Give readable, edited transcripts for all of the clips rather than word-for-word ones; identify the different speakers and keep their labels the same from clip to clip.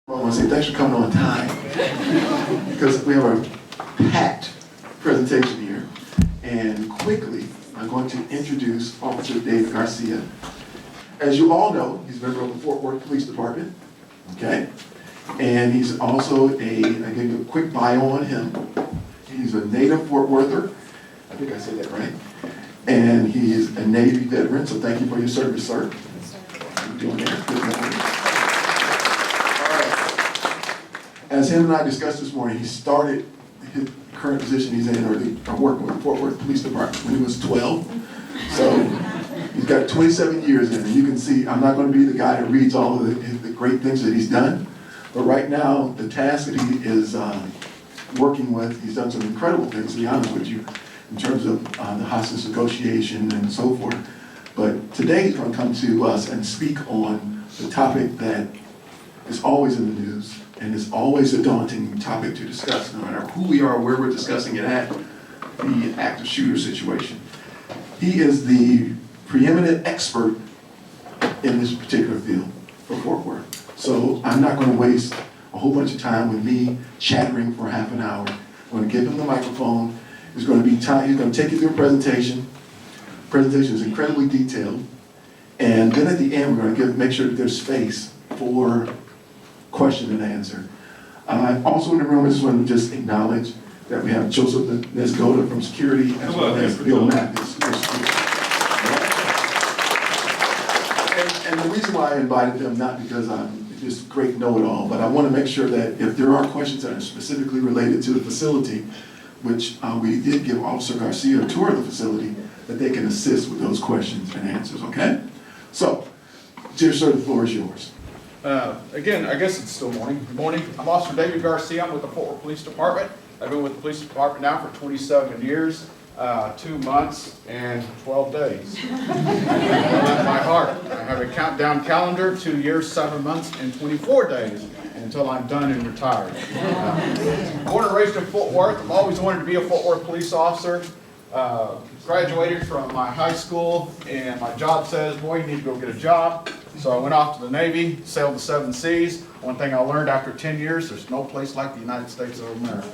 Speaker 1: I want to say thanks for coming on time because we have a packed presentation here. And quickly, I'm going to introduce Officer David Garcia. As you all know, he's a member of the Fort Worth Police Department, okay? And he's also I'll give you a quick bio on him. He's a native Fort Worther. I think I said that right. And he is a Navy veteran, so thank you for your service, sir. How you doing there? Good morning. As him and I discussed this morning, he started his current position he's in, or working with the Fort Worth Police Department when he was 12. So he's got 27 years in, and you can see I'm not going to be the guy that reads all of the great things that he's done. But right now, the task that he is working with, he's done some incredible things, to be honest with you, in terms of the hostage negotiation and so forth. But today he's going to come to us and speak on the topic that is always in the news, and it's always a daunting topic to discuss, no matter who we are, where we're discussing it at, the active shooter situation. He is the preeminent expert in this particular field for Fort Worth. So I'm not going to waste a whole bunch of time with me chattering for half an hour. I'm going to give him the microphone. There's going to be time. He's going to take you through a presentation. The presentation is incredibly detailed. And then at the end, we're going to make sure that there's space for question and answer. Also in the room, I just want to just acknowledge that we have Joseph Nesgoda from security, as well as Bill Mathis. And the reason why I invited them, not because I'm just great know-it-all, but I want to make sure that if there are questions that are specifically related to the facility, which we did give Officer Garcia a tour of the facility, that they can assist with those questions and answers, okay? So, dear sir, the floor is yours.
Speaker 2: Again, I guess it's still morning. Good morning. I'm Officer David Garcia. I'm with the Fort Worth Police Department. I've been with the police department now for 27 years, 2 months, and 12 days. My heart. I have a countdown calendar, 2 years, 7 months, and 24 days until I'm done and retired. Born and raised in Fort Worth. I've always wanted to be a Fort Worth police officer. Graduated from my high school, and my job says, boy, you need to go get a job. So I went off to the Navy, sailed the 7 seas. One thing I learned after 10 years, there's no place like the United States of America.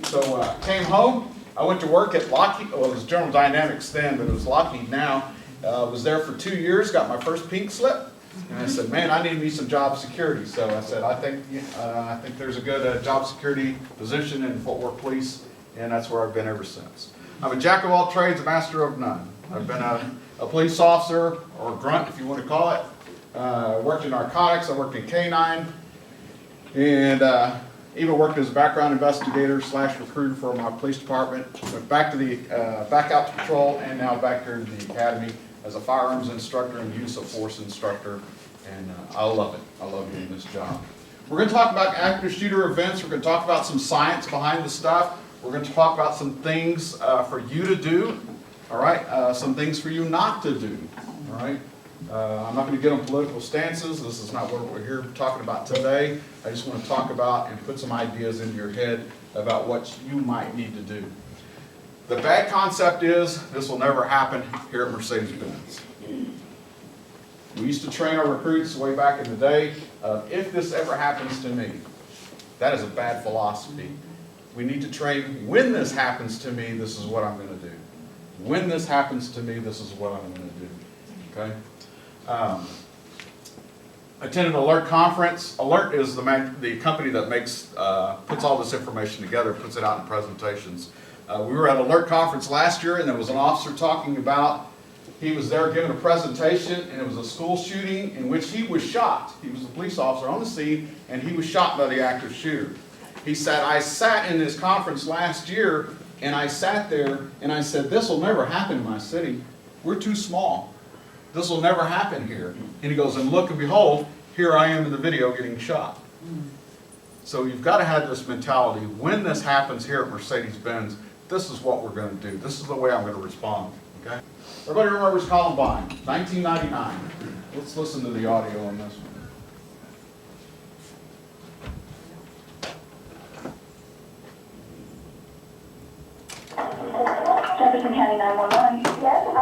Speaker 2: So came home. I went to work at Lockheed. Well, it was General Dynamics then, but it was Lockheed now. Was there for 2 years, got my first pink slip. And I said, man, I need me some job security. So I said, I think there's a good job security position in Fort Worth Police, and that's where I've been ever since. I'm a jack of all trades, a master of none. I've been a police officer, or grunt if you want to call it. I worked in narcotics, I worked in K-9, and even worked as a background investigator / recruiter for my police department. Went back to the back out to patrol, and now back here to the academy as a firearms instructor and use of force instructor, and I love it. I love doing this job. We're going to talk about active shooter events. We're going to talk about some science behind the stuff. We're going to talk about some things for you to do, all right? Some things for you not to do, all right? I'm not going to get on political stances. This is not what we're here talking about today. I just want to talk about and put some ideas into your head about what you might need to do. The bad concept is this will never happen here at Mercedes-Benz. We used to train our recruits way back in the day. If this ever happens to me, that is a bad philosophy. We need to train, when this happens to me, this is what I'm going to do. When this happens to me, this is what I'm going to do. Okay? Attended Alert conference. Alert is the company that puts all this information together, puts it out in presentations. We were at Alert conference last year, and there was an officer talking about, he was there giving a presentation, and it was a school shooting in which he was shot. He was a police officer on the scene, and he was shot by the active shooter. He said, I sat in this conference last year, and I sat there, and I said, this will never happen in my city. We're too small. This will never happen here. And he goes, and look and behold, here I am in the video getting shot. So you've got to have this mentality. When this happens here at Mercedes-Benz, this is what we're going to do. This is the way I'm going to respond. Okay? Everybody remembers Columbine, 1999. Let's listen to the audio on this one.
Speaker 3: Jefferson County 911. Yes, I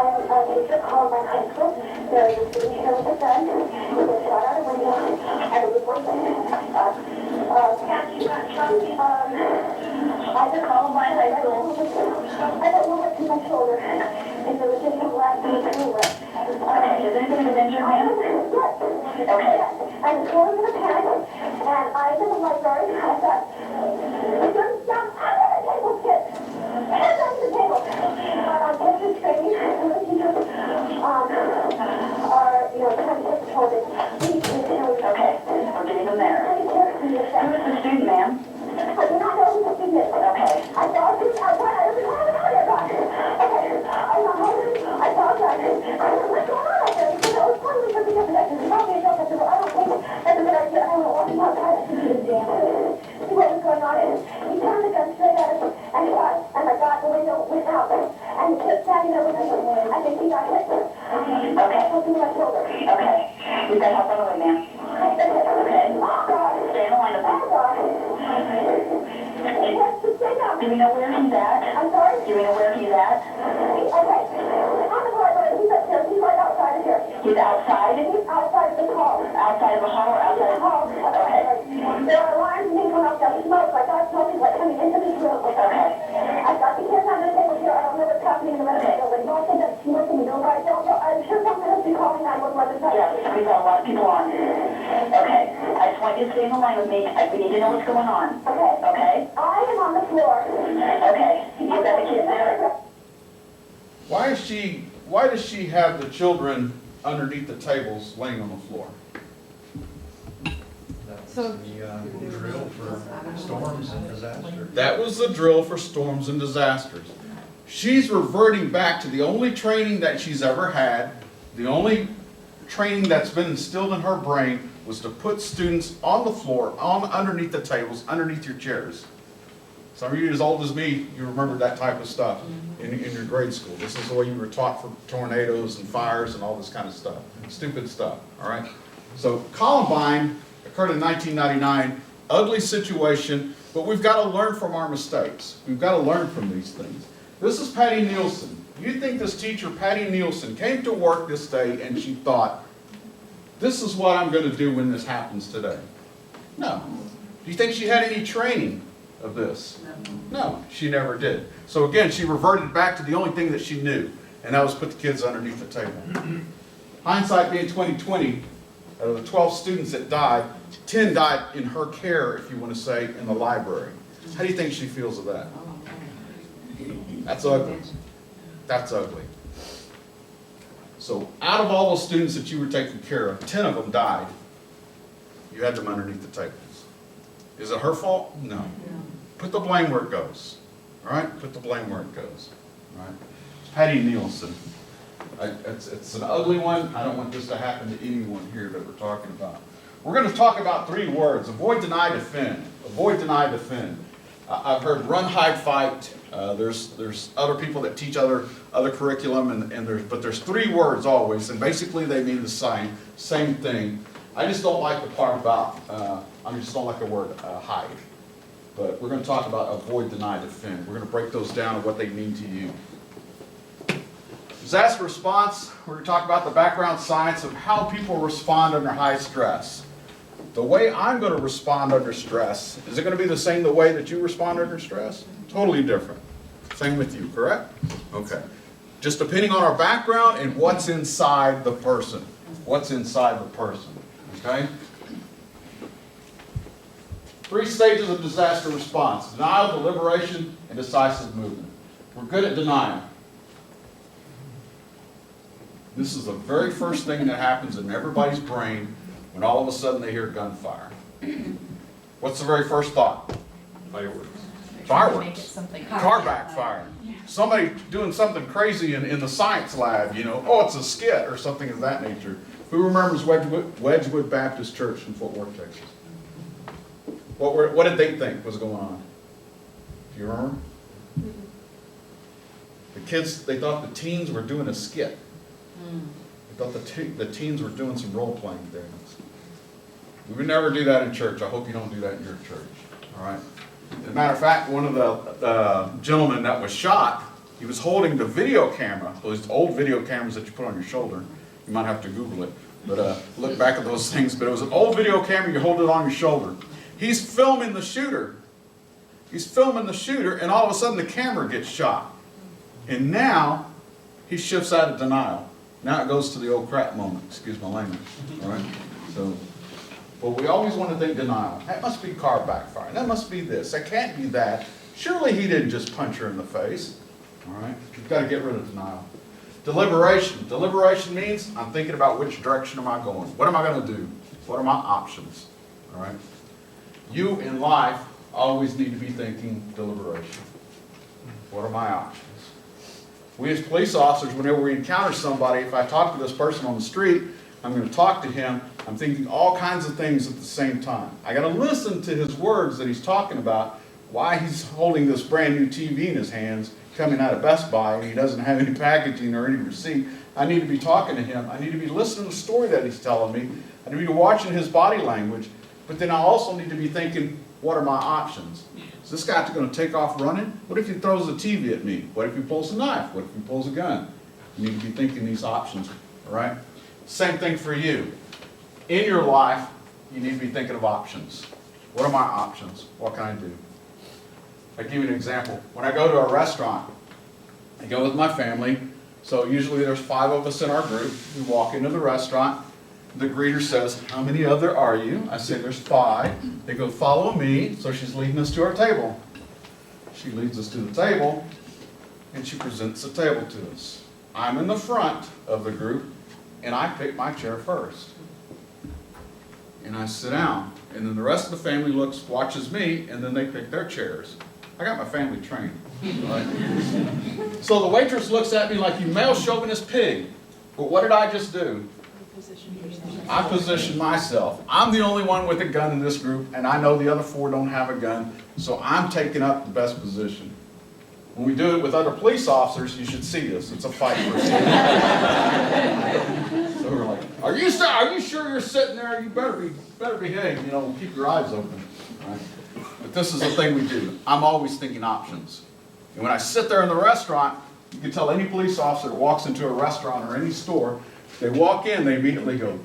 Speaker 3: just called my high school. There was a student here with a gun. He was shot out a window. I was Yes. Okay. Yes. And the school is in a panic, and I was in the library, I thought, students down under the table, kids. Hands under the table. Kids is training, and the teachers, are, trying to get control of it. Okay. We're getting them there. Who is the student, ma'am? I do not know who the student is. Okay. I saw a student, I was in the audio box. Okay. I'm not hungry. I apologize. What's going on out there? Because I was totally looking at the next and probably a joke. I said, well, I don't think that's a good idea. I don't know what outside. I should be damn. See what was going on. And he turned the gun straight at us and shot. And my God, the window went out. And he kept standing there with me. I think he got hit. Okay. Something in my shoulder. Okay. We got help on the way, ma'am. Okay. Oh, God. Stay in the line of that. Oh, God. Yes, just stay down. Do we know where he's at? I'm sorry? Do we know where he's at? Okay. On the library. He's up here. He's right outside of here. He's outside? He's outside of the hall. Outside of the hall or outside of the hall? Okay. There are alarms and things going off down the smoke. Like God smoke is like coming into this room. Okay. I've got the kids under the table here. I don't know what's happening in the rest of the building. Don't think that's smoking. You know, I don't know. I'm sure someone has been calling 911. Yes, we've got a lot of people on. Okay. I just want you to stay in the line with me. We need to know what's going on. Okay. Okay? I am on the floor. Okay. You got the kids there?
Speaker 2: Why does she have the children underneath the tables laying on the floor?
Speaker 4: So-
Speaker 5: The drill for storms and disasters.
Speaker 2: That was the drill for storms and disasters. She's reverting back to the only training that she's ever had. The only training that's been instilled in her brain was to put students on the floor, underneath the tables, underneath your chairs. Some of you as old as me, you remember that type of stuff in your grade school. This is the way you were taught for tornadoes and fires and all this kind of stuff. Stupid stuff, all right? So Columbine occurred in 1999, ugly situation, but we've got to learn from our mistakes. We've got to learn from these things. This is Patty Nielsen. You think this teacher, Patty Nielsen, came to work this day and she thought, this is what I'm going to do when this happens today? No. Do you think she had any training of this? No, she never did. So again, she reverted back to the only thing that she knew, and that was put the kids underneath the table. Hindsight being 20/20, out of the 12 students that died, 10 died in her care, if you want to say, in the library. How do you think she feels of that? That's ugly. That's ugly. So out of all those students that you were taking care of, 10 of them died. You had them underneath the tables. Is it her fault? No. Put the blame where it goes. All right? Put the blame where it goes. All right? Patty Nielsen. It's an ugly one. I don't want this to happen to anyone here that we're talking about. We're going to talk about 3 words. Avoid, deny, defend. Avoid, deny, defend. I've heard run, hide, fight. There's other people that teach other curriculum, but there's 3 words always, and basically they mean the same thing. I just don't like the part about, I just don't like the word hide. But we're going to talk about avoid, deny, defend. We're going to break those down and what they mean to you. Disaster response, we're going to talk about the background science of how people respond under high stress. The way I'm going to respond under stress, is it going to be the same the way that you respond under stress? Totally different. Same with you, correct? Okay. Just depending on our background and what's inside the person. What's inside the person, okay? 3 stages of disaster response: denial, deliberation, and decisive movement. We're good at denial. This is the very first thing that happens in everybody's brain when all of a sudden they hear gunfire. What's the very first thought?
Speaker 5: Fireworks.
Speaker 2: Fireworks. Car backfire. Somebody doing something crazy in the science lab, you know. Oh, it's a skit or something of that nature. Who remembers Wedgwood Baptist Church in Fort Worth, Texas? What did they think was going on? Do you remember? The kids, they thought the teens were doing a skit. They thought the teens were doing some role-playing things. We would never do that in church. I hope you don't do that in your church. All right? As a matter of fact, one of the gentlemen that was shot, he was holding the video camera, those old video cameras that you put on your shoulder. You might have to Google it, but look back at those things. But it was an old video camera, you hold it on your shoulder. He's filming the shooter. He's filming the shooter, and all of a sudden the camera gets shot. And now he shifts out of denial. Now it goes to the old crap moment, excuse my language, all right? So, but we always want to think denial. That must be car backfiring. That must be this. That can't be that. Surely he didn't just punch her in the face, all right? You've got to get rid of denial. Deliberation. Deliberation means I'm thinking about which direction am I going? What am I going to do? What are my options, all right? You in life always need to be thinking deliberation. What are my options? We as police officers, whenever we encounter somebody, if I talk to this person on the street, I'm going to talk to him, I'm thinking all kinds of things at the same time. I got to listen to his words that he's talking about, why he's holding this brand new TV in his hands, coming out of Best Buy, and he doesn't have any packaging or any receipt. I need to be talking to him. I need to be listening to the story that he's telling me. I need to be watching his body language. But then I also need to be thinking, what are my options? Is this guy going to take off running? What if he throws a TV at me? What if he pulls a knife? What if he pulls a gun? You need to be thinking these options, all right? Same thing for you. In your life, you need to be thinking of options. What are my options? What can I do? I'll give you an example. When I go to a restaurant, I go with my family. So usually there's 5 of us in our group. We walk into the restaurant. The greeter says, how many other are you? I say, there's 5. They go, follow me. So she's leading us to our table. She leads us to the table, and she presents the table to us. I'm in the front of the group, and I pick my chair first. And I sit down. And then the rest of the family watches me, and then they pick their chairs. I got my family trained. Right? So the waitress looks at me like, you male chauvinist pig. But what did I just do? I positioned myself. I'm the only one with a gun in this group, and I know the other 4 don't have a gun, so I'm taking up the best position. When we do it with other police officers, you should see this. It's a fight for a seat. So we're like, are you sure you're sitting there? You better behave. You know, keep your eyes open. Right? But this is the thing we do. I'm always thinking options. And when I sit there in the restaurant, you can tell any police officer that walks into a restaurant or any store, they walk in, they immediately go,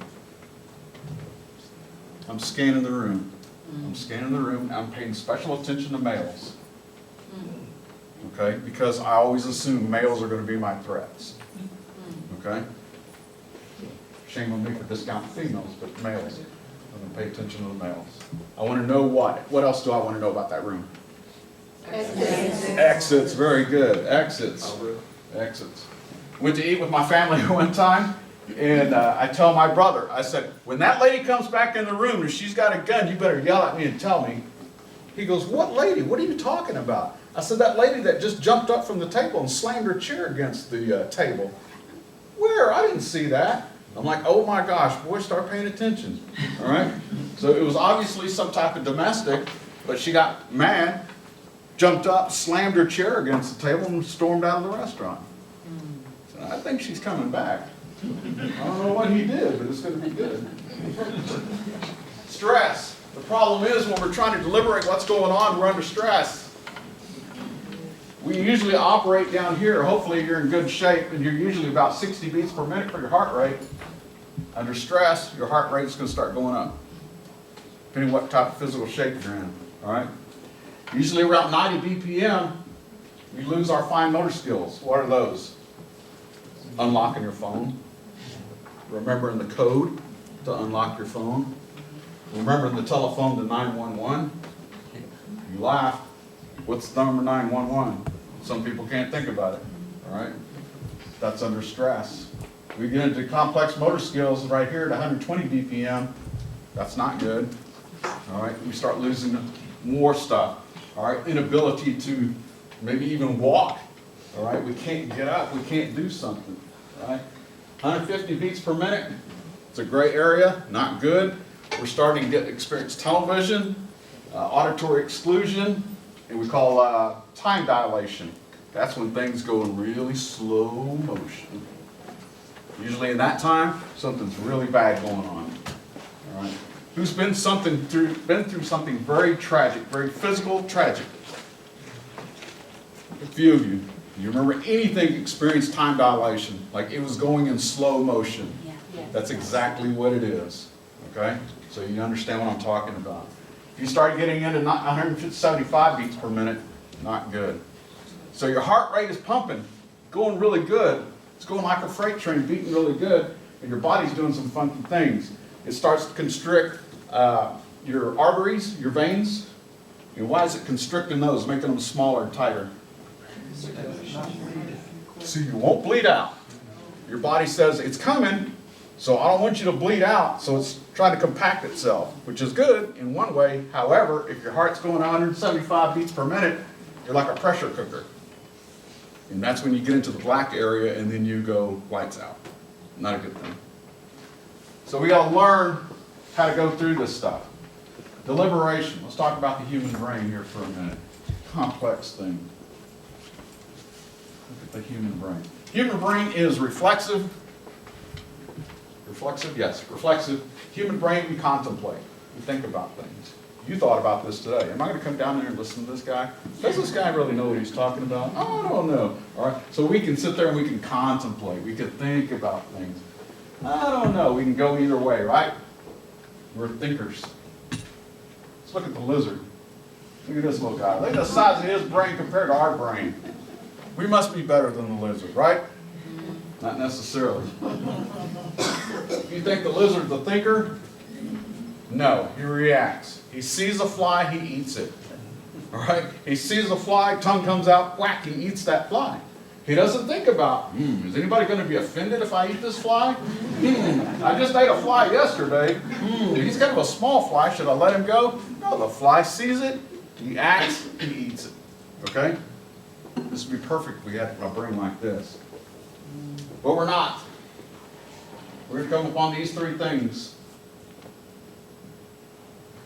Speaker 2: I'm scanning the room. I'm scanning the room. I'm paying special attention to males. Okay? Because I always assume males are going to be my threats. Okay? Shame on me for discounting females, but males. I'm going to pay attention to the males. I want to know what? What else do I want to know about that room? Exits. Very good. Exits. Exits. Went to eat with my family one time. And I tell my brother, I said, when that lady comes back in the room and she's got a gun, you better yell at me and tell me. He goes, what lady? What are you talking about? I said, that lady that just jumped up from the table and slammed her chair against the table. Where? I didn't see that. I'm like, oh my gosh, boy, start paying attention. All right? So it was obviously some type of domestic, but she got mad, jumped up, slammed her chair against the table, and stormed out of the restaurant. So I think she's coming back. I don't know what he did, but it's going to be good. Stress. The problem is when we're trying to deliberate what's going on, we're under stress. We usually operate down here. Hopefully you're in good shape, and you're usually about 60 beats per minute for your heart rate. Under stress, your heart rate is going to start going up, depending what type of physical shape you're in. All right? Usually around 90 BPM, we lose our fine motor skills. What are those? Unlocking your phone. Remembering the code to unlock your phone. Remembering the telephone to 911. You laugh. What's the number 911? Some people can't think about it. All right? That's under stress. We get into complex motor skills right here at 120 BPM. That's not good. All right? We start losing more stuff. All right? Inability to maybe even walk. All right? We can't get up. We can't do something. All right? 150 beats per minute. It's a gray area. Not good. We're starting to experience tunnel vision, auditory exclusion, and we call time dilation. That's when things go in really slow motion. Usually in that time, something's really bad going on. All right? Who's been through something very tragic, very physical, tragic? A few of you. You remember anything experienced time dilation, like it was going in slow motion? That's exactly what it is. Okay? So you understand what I'm talking about. If you start getting into 175 beats per minute, not good. So your heart rate is pumping, going really good, It's going like a freight train, beating really good, and your body's doing some funky things. It starts to constrict your arteries, your veins. And why is it constricting those, making them smaller and tighter? So you won't bleed out. Your body says it's coming, so I don't want you to bleed out, so it's trying to compact itself, which is good in one way. However, if your heart's going 175 beats per minute, you're like a pressure cooker. And that's when you get into the black area and then you go lights out. Not a good thing. So we got to learn how to go through this stuff. Deliberation. Let's talk about the human brain here for a minute. Complex thing. Look at the human brain. Human brain is reflexive. Reflexive? Yes, reflexive. Human brain, we contemplate. We think about things. You thought about this today. Am I going to come down there and listen to this guy? Does this guy really know what he's talking about? Oh, I don't know. All right. So we can sit there and we can contemplate. We can think about things. I don't know. We can go either way, right? We're thinkers. Let's look at the lizard. Look at this little guy. Look at the size of his brain compared to our brain. We must be better than the lizard, right? Not necessarily. You think the lizard's a thinker? No, he reacts. He sees a fly, he eats it. All right? He sees a fly, tongue comes out, whack, he eats that fly. He doesn't think about, is anybody going to be offended if I eat this fly? I just ate a fly yesterday. He's kind of a small fly. Should I let him go? No, the fly sees it, he acts, he eats it. Okay? This would be perfect if we had a brain like this. But we're not. We're going to come upon these three things.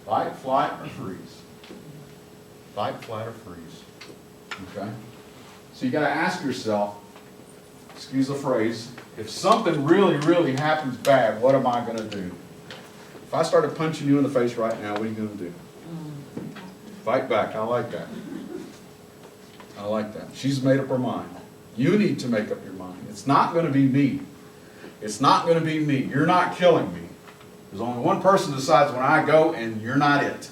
Speaker 2: Fight, flight, or freeze. Fight, flight, or freeze. Okay? So you got to ask yourself, excuse the phrase, if something really, really happens bad, what am I going to do? If I started punching you in the face right now, what are you going to do? Fight back. I like that. I like that. She's made up her mind. You need to make up your mind. It's not going to be me. It's not going to be me. You're not killing me. There's only one person decides when I go, and you're not it.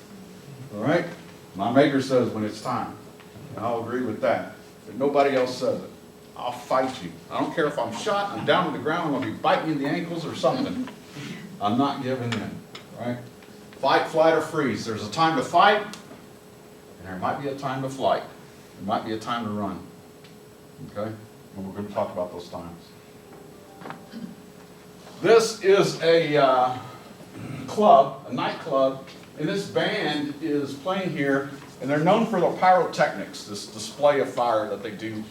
Speaker 2: All right? My maker says when it's time. And I'll agree with that. But nobody else says it. I'll fight you. I don't care if I'm shot, I'm down on the ground, I'm going to be biting you in the ankles or something. I'm not giving in. All right? Fight, flight, or freeze. There's a time to fight, and there might be a time to flight. There might be a time to run. Okay? And we're going to talk about those times. This is a club, a nightclub, and this band is playing here, and they're known for the pyrotechnics, this display of fire that they do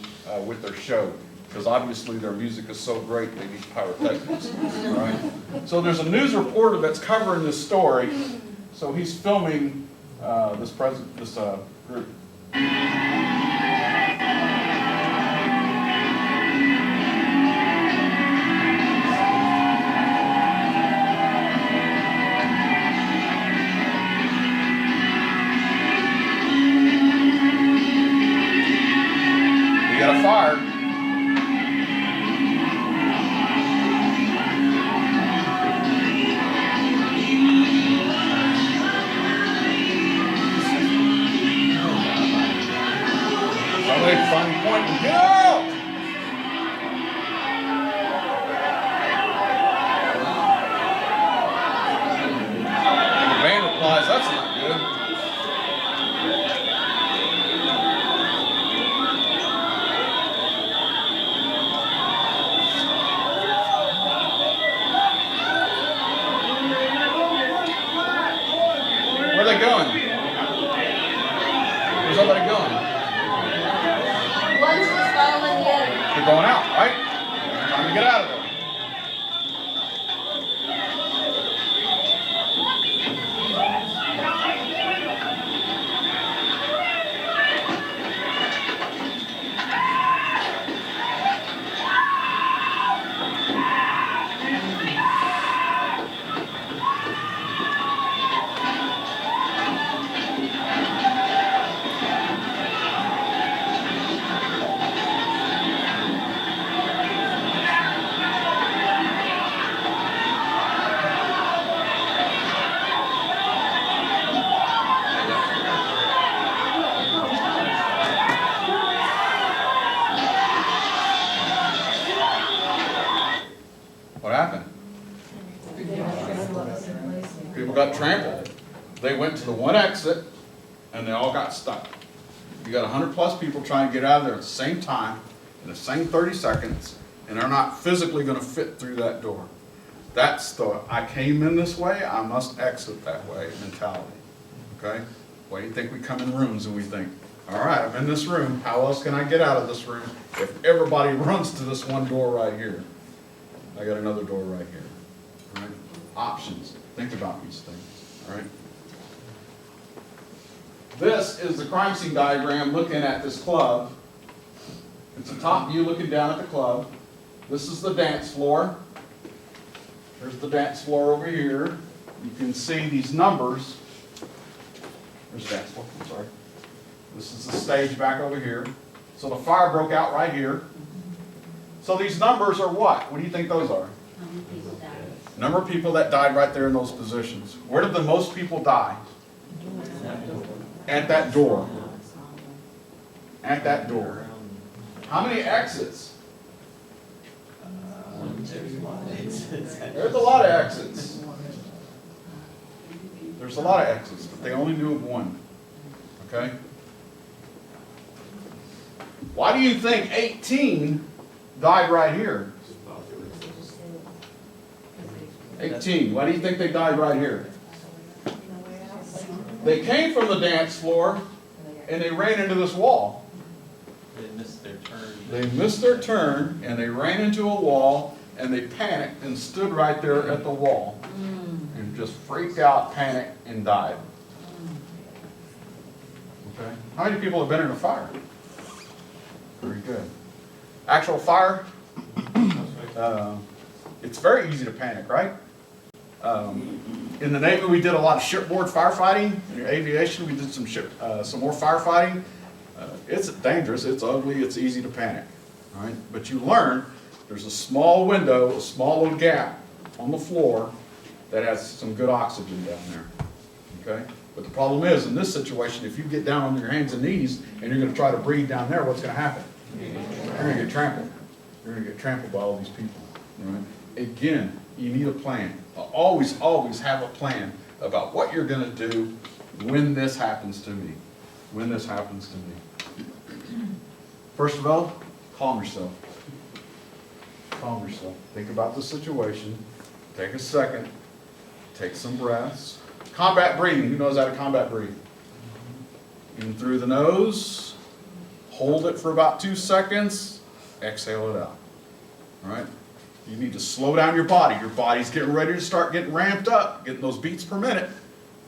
Speaker 2: with their show, because obviously their music is so great they need pyrotechnics. Right? So there's a news reporter that's covering this story, so he's filming this group. We got a fire. Somebody find a point and get out! The band replies, that's not good. Where are they going? Where's everybody going?
Speaker 4: One's the slow
Speaker 2: People got trampled. They went to the one exit and they all got stuck. You got 100+ people trying to get out of there at the same time, in the same 30 seconds, and they're not physically going to fit through that door. That's the, I came in this way, I must exit that way mentality. Okay? Why do you think we come in rooms and we think, all right, I'm in this room, how else can I get out of this room if everybody runs to this one door right here? I got another door right here. All right? Options. Think about these things. All right? This is the crime scene diagram looking at this club. It's a top view looking down at the club. This is the dance floor. There's the dance floor over here. You can see these numbers. There's the dance floor, I'm sorry. This is the stage back over here. So the fire broke out right here. So these numbers are what? What do you think those are? Number of people that died right there in those positions. Where did the most people die? At that door. At that door. How many exits? There's a lot of exits. There's a lot of exits, but they only knew of one. Okay? Why do you think 18 died right here? 18. Why do you think they died right here? They came from the dance floor and they ran into this wall.
Speaker 5: They missed their turn.
Speaker 2: They missed their turn and they ran into a wall and they panicked and stood right there at the wall and just freaked out, panicked, and died. Okay. How many people have been in a fire? Very good. Actual fire, it's very easy to panic, right? In the Navy, we did a lot of shipboard firefighting. In aviation, we did some more firefighting. It's dangerous, it's ugly, it's easy to panic. All right? But you learn there's a small window, a small little gap on the floor that has some good oxygen down there. Okay? But the problem is, in this situation, if you get down on your hands and knees and you're going to try to breathe down there, what's going to happen? You're going to get trampled. You're going to get trampled by all these people. All right? Again, you need a plan. Always, always have a plan about what you're going to do when this happens to me. When this happens to me. First of all, calm yourself. Calm yourself. Think about the situation. Take a second. Take some breaths. Combat breathing. Who knows how to combat breathe? In through the nose. Hold it for about 2 seconds. Exhale it out. All right? You need to slow down your body. Your body's getting ready to start getting ramped up, getting those beats per minute.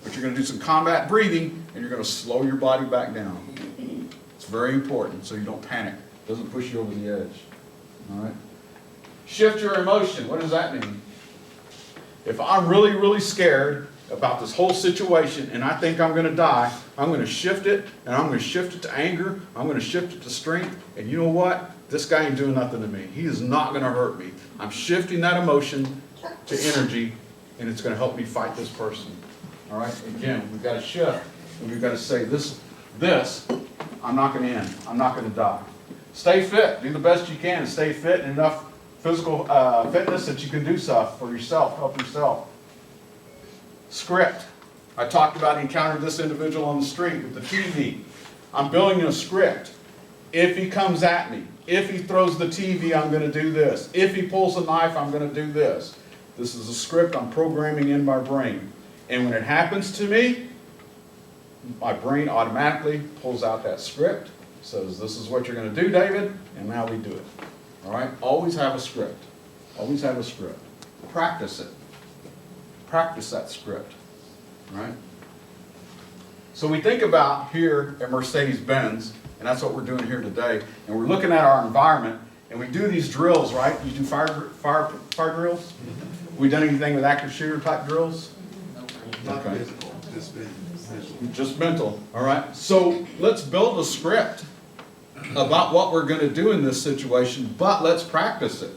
Speaker 2: But you're going to do some combat breathing, and you're going to slow your body back down. It's very important so you don't panic. It doesn't push you over the edge. All right? Shift your emotion. What does that mean? If I'm really, really scared about this whole situation and I think I'm going to die, I'm going to shift it, and I'm going to shift it to anger. I'm going to shift it to strength. And you know what? This guy ain't doing nothing to me. He is not going to hurt me. I'm shifting that emotion to energy, and it's going to help me fight this person. All right? Again, we've got to shift, and we've got to say, this, I'm not going to end. I'm not going to die. Stay fit. Do the best you can. Stay fit and enough physical fitness that you can do stuff for yourself. Help yourself. Script. I talked about encountering this individual on the street with the TV. I'm building a script. If he comes at me, if he throws the TV, I'm going to do this. If he pulls a knife, I'm going to do this. This is a script I'm programming in my brain. And when it happens to me, my brain automatically pulls out that script, says, this is what you're going to do, David, and now we do it. All right? Always have a script. Always have a script. Practice it. Practice that script. All right? So we think about here at Mercedes-Benz, and that's what we're doing here today, and we're looking at our environment, and we do these drills, right? You do fire drills? We done anything with active shooter type drills?
Speaker 1: Not
Speaker 2: Okay.
Speaker 1: physical, just mental.
Speaker 2: Just mental, all right? So let's build a script about what we're going to do in this situation, but let's practice it.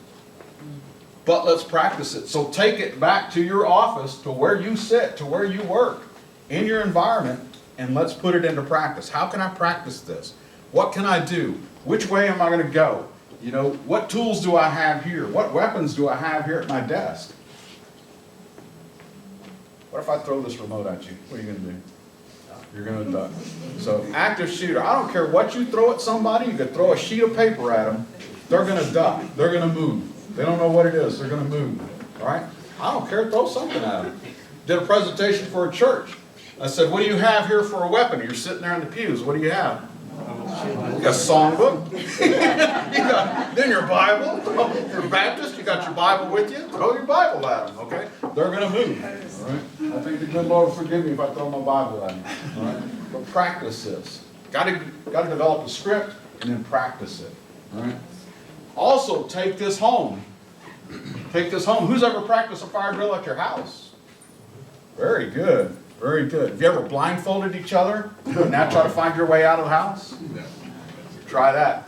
Speaker 2: But let's practice it. So take it back to your office, to where you sit, to where you work, in your environment, and let's put it into practice. How can I practice this? What can I do? Which way am I going to go? You know, what tools do I have here? What weapons do I have here at my desk? What if I throw this remote at you? What are you gonna do? You're gonna duck. So active shooter, I don't care what you throw at somebody, you could throw a sheet of paper at them, they're gonna duck, they're gonna move. They don't know what it is, they're gonna move, all right? I don't care, throw something at them. Did a presentation for a church. I said, what do you have here for a weapon? You're sitting there in the pews, what do you have? You got a songbook, then your Bible. If you're Baptist, you got your Bible with you, throw your Bible at them, okay? They're gonna move, all right? I think the good Lord will forgive me if I throw my Bible at them, all right? But practice this. Gotta develop a script and then practice it, all right? Also, take this home. Take this home. Who's ever practiced a fire drill at your house? Very good. Very good. Have you ever blindfolded each other and now try to find your way out of the house? Try that.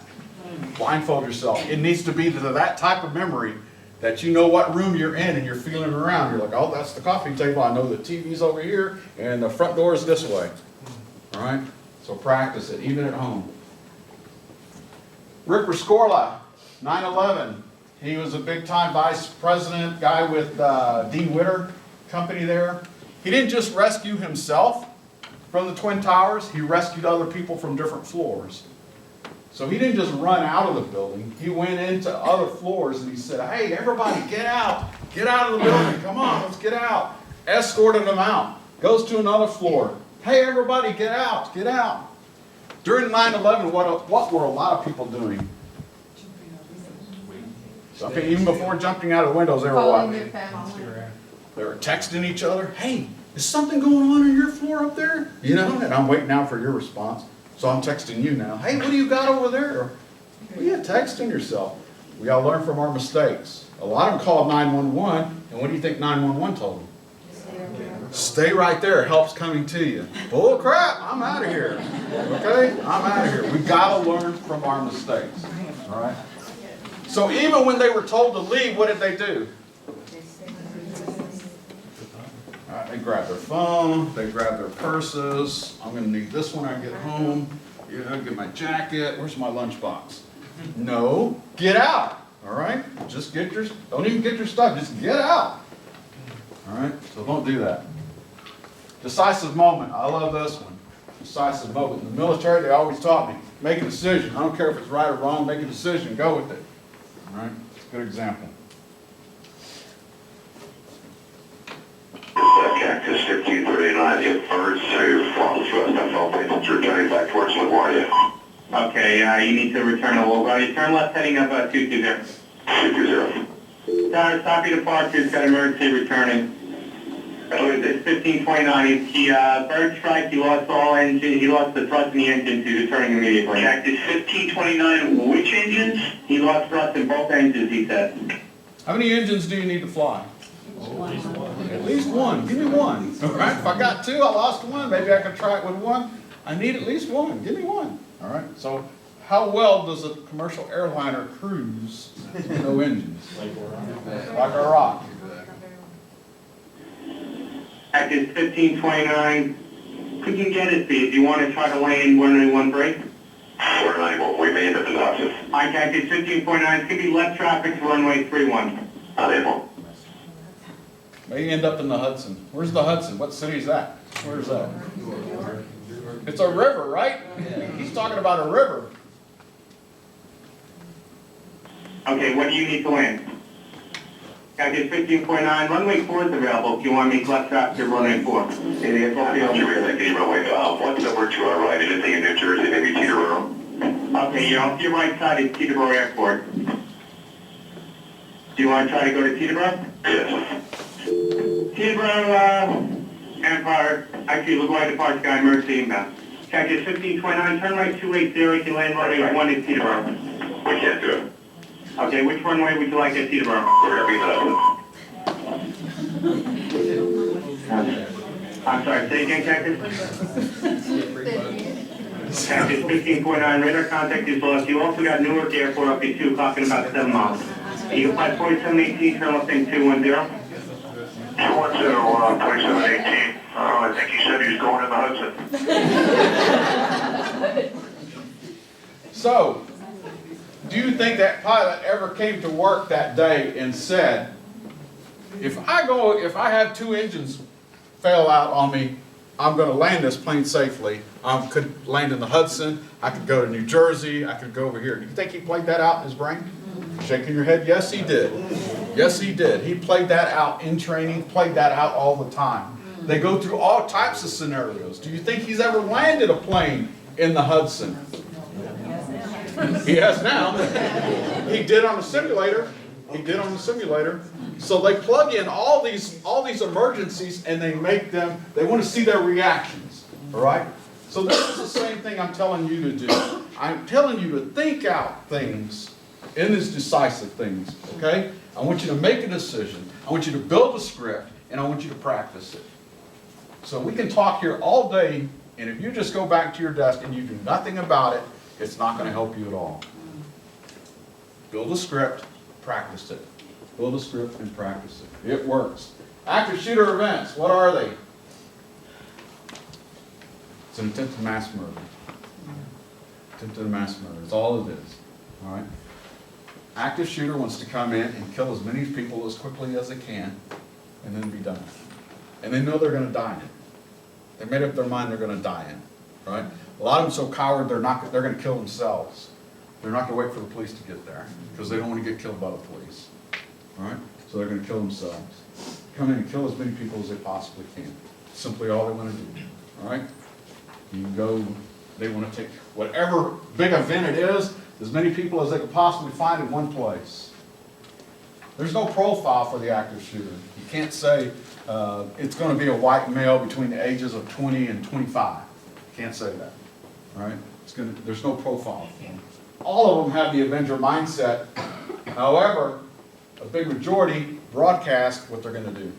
Speaker 2: Blindfold yourself. It needs to be to that type of memory that you know what room you're in and you're feeling around. You're like, oh, that's the coffee table. I know the TV's over here and the front door is this way. All right? So practice it, even at home. Rick Rescorla, 9/11. He was a big-time vice president, guy with D. Witter Company there. He didn't just rescue himself from the Twin Towers, he rescued other people from different floors. So he didn't just run out of the building, he went into other floors and he said, hey, everybody get out of the building, come on, let's get out. Escorted them out, goes to another floor, hey, everybody get out. During 9/11, what were a lot of people doing? So, even before jumping out of the windows, they were
Speaker 4: Calling
Speaker 2: what?
Speaker 4: your family.
Speaker 2: They were texting each other, hey, is something going on your floor up there? You know, and I'm waiting now for your response. So I'm texting you now, hey, what do you got over there? Well, yeah, texting yourself. We gotta learn from our mistakes. A lot of them called 911, and what do you think 911 told them? Stay right there, help's coming to you. Bull crap, I'm out of here. Okay, I'm out of here. We gotta learn from our mistakes, all right? So even when they were told to leave, what did they do? All right, they grabbed their phone, they grabbed their purses. I'm gonna need this when I get home. Yeah, get my jacket. Where's my lunchbox? No, get out. All right, just don't even get your stuff. Just get out. All right, so don't do that. Decisive moment. I love this one. Decisive moment. In the military, they always taught me, make a decision. I don't care if it's right or wrong. Make a decision. Go with it. All right, it's a good example.
Speaker 6: Cactus 1539, hit birds to Falls West. That's all patients returning back towards LaGuardia.
Speaker 7: Okay, you need to return to LaGuardia. Turn left heading up 220.
Speaker 6: 220.
Speaker 7: Copy departures, got emergency returning. It's 1529. He bird strike, he lost all engine, he lost the thrust in the engine, so he's returning immediately.
Speaker 6: Cactus 1529, which engines?
Speaker 7: He lost thrust in both engines, he said.
Speaker 2: How many engines do you need to fly? At least one. Give me one. All right. If I got two, I lost one. Maybe I can try it with one. I need at least one. Give me one. All right. So, how well does a commercial airliner cruise with no engines? Like a rock.
Speaker 7: Cactus 1529. Could you get it, if you want to try to land runway 1 break?
Speaker 6: 491, we may end up in Hudson.
Speaker 7: Hi, Cactus 1529. It's going to be left traffic to runway 31.
Speaker 6: Unable.
Speaker 2: May end up in the Hudson. Where's the Hudson? What city is that? Where's that? It's a river, right? He's talking about a river.
Speaker 7: Okay, what do you need to land? Cactus 15.9, runway 4 is available if you want to make left traffic to runway 4. Okay, that's all
Speaker 6: Should we have that runway? What's number to our right? Anything in New Jersey, maybe Teterboro?
Speaker 7: Okay, you're off your right side at Teterboro Airport. Do you want to try to go to Teterboro?
Speaker 6: Yes.
Speaker 7: Teterboro, Empire, actually, LaGuardia departure guy, emergency inbound. Cactus 1529, turn right 280, you can land runway 1 at Teterboro.
Speaker 6: We can't do it.
Speaker 7: Okay, which runway would you like at Teterboro?
Speaker 6: We're going to be in Hudson.
Speaker 7: I'm sorry, say again, Cactus? Cactus 15.9, radar contact is lost. You also got Newark Airport up at 2 o'clock in about 7 miles. You can fly 4718, turn left thing 210.
Speaker 6: 210, 2718. I think he said he was going in the Hudson.
Speaker 2: So, do you think that pilot ever came to work that day and said, if I have 2 engines fail out on me, I'm gonna land this plane safely. I could land in the Hudson, I could go to New Jersey, I could go over here. Do you think he played that out in his brain? Shaking your head, yes he did. Yes he did. He played that out in training, played that out all the time. They go through all types of scenarios. Do you think he's ever landed a plane in the Hudson? He has now. He did on the simulator. He did on the simulator. So they plug in all these emergencies and they make them, they want to see their reactions. All right? So this is the same thing I'm telling you to do. I'm telling you to think out things in these decisive things. Okay? I want you to make a decision. I want you to build a script and I want you to practice it. So we can talk here all day, and if you just go back to your desk and you do nothing about it, it's not going to help you at all. Build a script, practice it. Build a script and practice it. It works. Active shooter events, what are they? It's an attempt to mass murder. Attempt to mass murder is all it is. All right? Active shooter wants to come in and kill as many people as quickly as they can and then be done. And they know they're going to die in it. They made up their mind they're going to die in it. Right? A lot of them so coward they're going to kill themselves. They're not going to wait for the police to get there because they don't want to get killed by the police. All right? So they're going to kill themselves. Come in and kill as many people as they possibly can. Simply all they want to do. All right? You go, they want to take whatever big event it is, as many people as they could possibly find in one place. There's no profile for the active shooter. You can't say it's going to be a white male between the ages of 20 and 25. Can't say that. All right? There's no profile for them. All of them have the Avenger mindset. However, a big majority broadcast what they're going to do.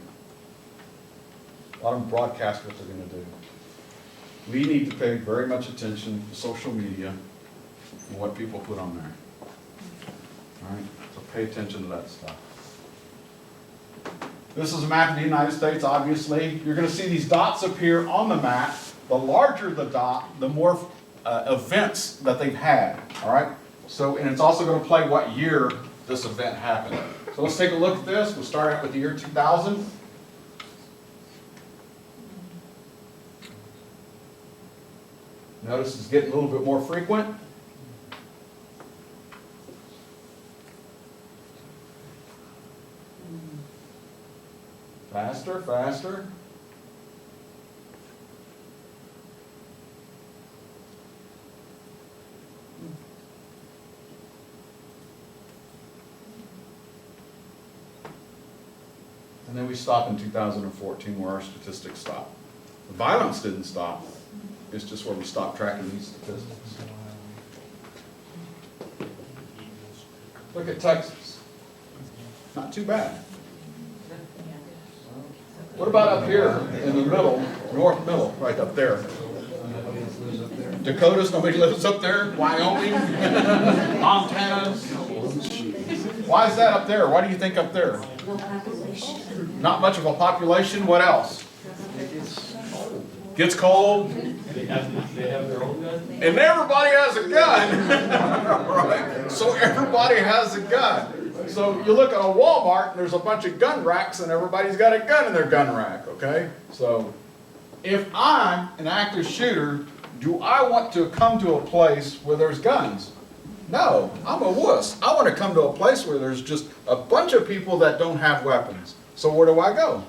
Speaker 2: A lot of them broadcast what they're going to do. We need to pay very much attention to social media and what people put on there. All right? So pay attention to that stuff. This is a map of the United States, obviously. You're going to see these dots appear on the map. The larger the dot, the more events that they've had. All right? So, and it's also going to play what year this event happened. So let's take a look at this. We'll start out with the year 2000. Notice it's getting a little bit more frequent. Faster, faster. And then we stop in 2014 where our statistics stop. The violence didn't stop. It's just where we stop tracking these statistics. Look at Texas. Not too bad. What about up here in the middle, north middle, right up there? Dakotas, nobody lives up there. Wyoming, Montana. Why is that up there? Why do you think up there? Not much of a population. What else? Gets cold.
Speaker 4: They have their own gun?
Speaker 2: And everybody has a gun. Right? So everybody has a gun. So you look at a Walmart and there's a bunch of gun racks and everybody's got a gun in their gun rack, okay? So if I'm an active shooter, do I want to come to a place where there's guns? No, I'm a wuss. I want to come to a place where there's just a bunch of people that don't have weapons. So where do I go?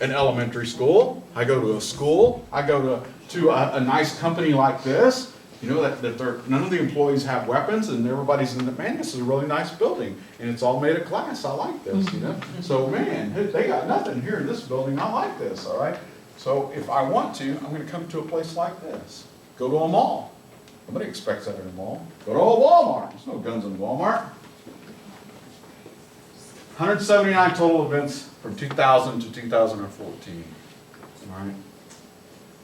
Speaker 2: An elementary school. I go to a school. I go to a nice company like this. You know, that none of the employees have weapons and everybody's in the, man, this is a really nice building. And it's all made of glass. I like this, you know. So, man, they got nothing here in this building. I like this, all right? So if I want to, I'm going to come to a place like this. Go to a mall. Nobody expects that in a mall. Go to a Walmart. There's no guns in Walmart. 179 total events from 2000 to 2014. All right.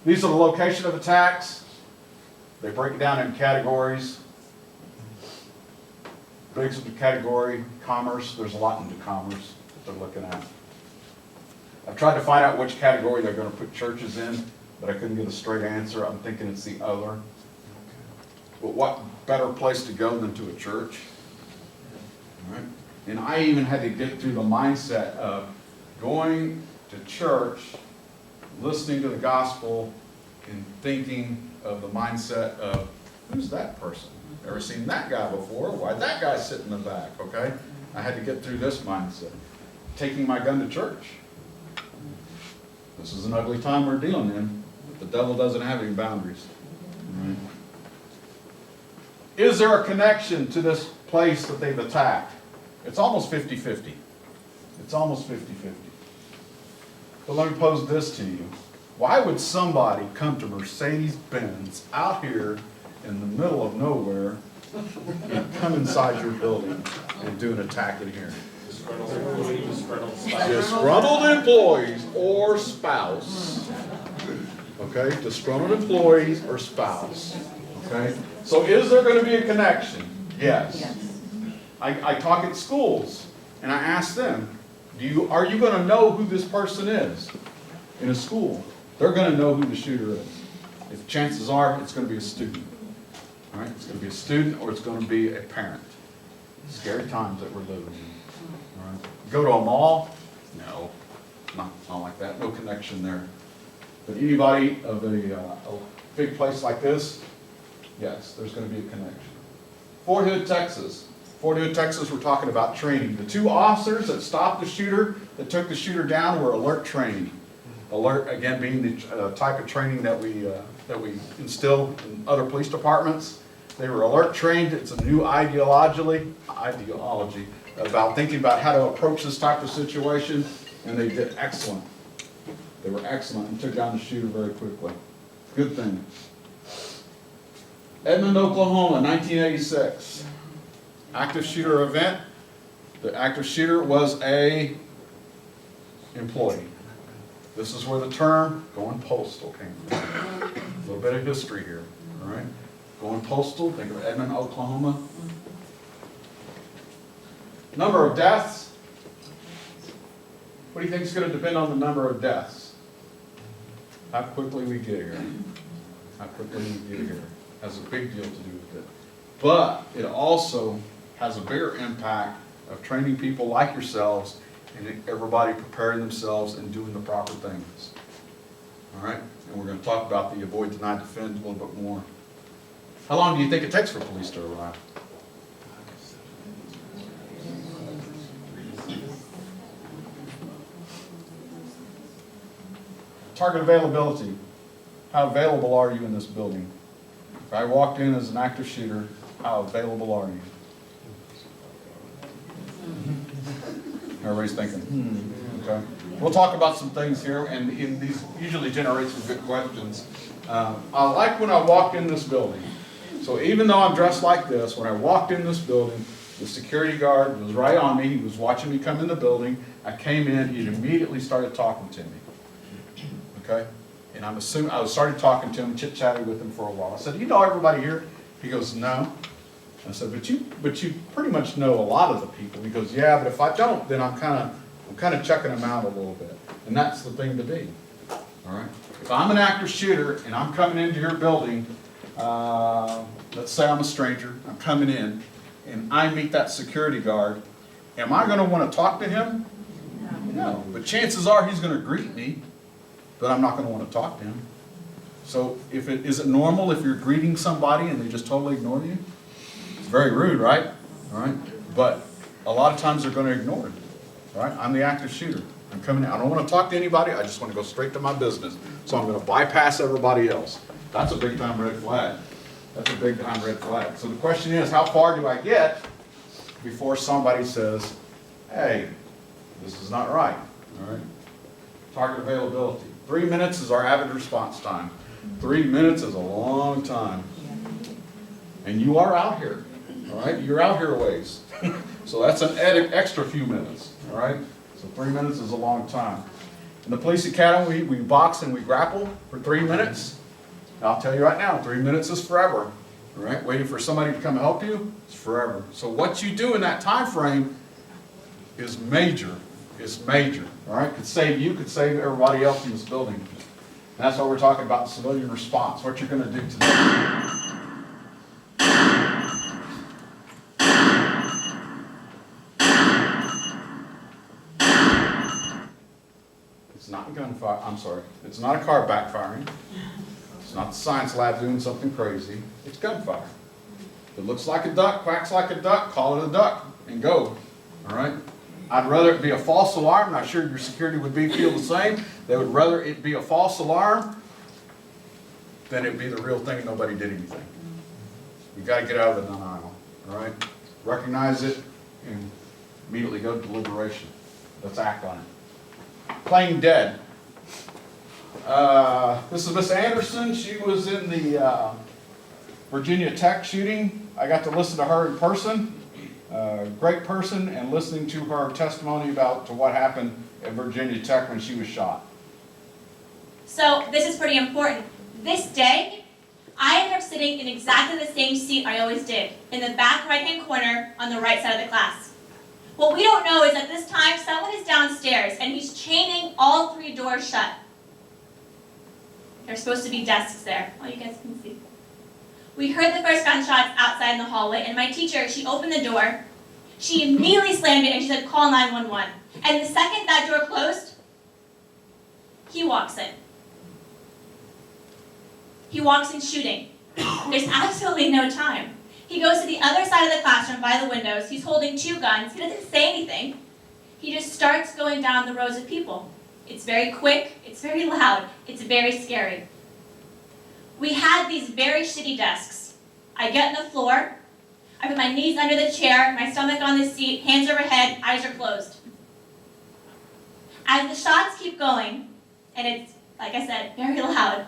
Speaker 2: These are the location of attacks. They break it down in categories. Breaks into category, commerce. There's a lot into commerce that they're looking at. I've tried to find out which category they're going to put churches in, but I couldn't get a straight answer. I'm thinking it's the other. But what better place to go than to a church? All right. And I even had to get through the mindset of going to church listening to the gospel and thinking of the mindset of, who's that person? Never seen that guy before. Why'd that guy sit in the back? Okay? I had to get through this mindset. Taking my gun to church. This is an ugly time we're dealing in, but the devil doesn't have any boundaries. Right? Is there a connection to this place that they've attacked? It's almost 50-50. It's almost 50-50. But let me pose this to you. Why would somebody come to Mercedes-Benz out here in the middle of nowhere and come inside your building and do an attack in here? Disgruntled employees or spouse. Okay, disgruntled employees or spouse. Okay, so is there going to be a connection? Yes. I talk at schools and I ask them, are you going to know who this person is in a school? They're going to know who the shooter is. If chances are, it's going to be a student. All right, it's going to be a student or it's going to be a parent. Scary times that we're living in. All right. Go to a mall? No, not like that. No connection there. But anybody of a big place like this, yes, there's going to be a connection. Fort Hood, Texas. Fort Hood, Texas, we're talking about training. The two officers that stopped the shooter, that took the shooter down, were alert training. Alert, again, being the type of training that we instill in other police departments. They were alert trained. It's a new ideology about thinking about how to approach this type of situation, and they did excellent. They were excellent and took down the shooter very quickly. Good thing. Edmond, Oklahoma, 1986. Active shooter event. The active shooter was a employee. This is where the term going postal came from. A little bit of history here, all right? Going postal, think of Edmond, Oklahoma. Number of deaths. What do you think is going to depend on the number of deaths? How quickly we get here. How quickly we get here has a big deal to do with it. But it also has a bigger impact of training people like yourselves and everybody preparing themselves and doing the proper things. All right? And we're going to talk about the avoid, deny, defend a little bit more. How long do you think it takes for police to arrive? Target availability. How available are you in this building? If I walked in as an active shooter, how available are you? Everybody's thinking, okay. We'll talk about some things here, and these usually generate some good questions. I like when I walked in this building. So even though I'm dressed like this, when I walked in this building, the security guard was right on me. He was watching me come in the building. I came in, he immediately started talking to me. Okay? And I started talking to him, chit-chatting with him for a while. I said, you know everybody here? He goes, no. I said, but you pretty much know a lot of the people. He goes, yeah, but if I don't, then I'm kind of checking them out a little bit. And that's the thing to be. All right? If I'm an active shooter and I'm coming into your building, let's say I'm a stranger, I'm coming in, and I meet that security guard, am I going to want to talk to him? No. But chances are he's going to greet me, but I'm not going to want to talk to him. So is it normal if you're greeting somebody and they just totally ignore you? It's very rude, right? All right. But a lot of times they're going to ignore it. All right. I'm the active shooter. I'm coming in. I don't want to talk to anybody. I just want to go straight to my business. So I'm going to bypass everybody else. That's a big time red flag. That's a big time red flag. So the question is, how far do I get before somebody says, hey, this is not right? All right. Target availability. 3 minutes is our average response time. 3 minutes is a long time. And you are out here. All right. You're out here a ways. So that's an extra few minutes. All right. So 3 minutes is a long time. In the police academy, we box and we grapple for 3 minutes. I'll tell you right now, 3 minutes is forever. All right, waiting for somebody to come help you is forever. So what you do in that time frame is major. It's major. All right, could save you, could save everybody else in this building. And that's why we're talking about civilian response. What you're going to do today. It's not gunfire, I'm sorry, it's not a car backfiring. It's not the science lab doing something crazy. It's gunfire. If it looks like a duck, quacks like a duck, call it a duck and go, all right? I'd rather it be a false alarm. Not sure your security would feel the same. They would rather it be a false alarm than it be the real thing and nobody did anything. You got to get out of the denial, all right? Recognize it and immediately go to deliberation. Let's act on it. Playing dead. This is Miss Anderson. She was in the Virginia Tech shooting. I got to listen to her in person. Great person, and listening to her testimony about what happened at Virginia Tech when she was shot.
Speaker 8: So this is pretty important. This day, I ended up sitting in exactly the same seat I always did, in the back right-hand corner on the right side of the class. What we don't know is at this time, someone is downstairs and he's chaining all 3 doors shut. There's supposed to be desks there. Oh, you guys can see. We heard the first gunshots outside in the hallway, and my teacher, she opened the door. She immediately slammed it and she said, call 911. And the second that door closed, he walks in. He walks in shooting. There's absolutely no time. He goes to the other side of the classroom by the windows. He's holding 2 guns. He doesn't say anything. He just starts going down the rows of people. It's very quick. It's very loud. It's very scary. We had these very shitty desks. I get on the floor. I put my knees under the chair, my stomach on the seat, hands overhead, eyes are closed. As the shots keep going, and it's, like I said, very loud,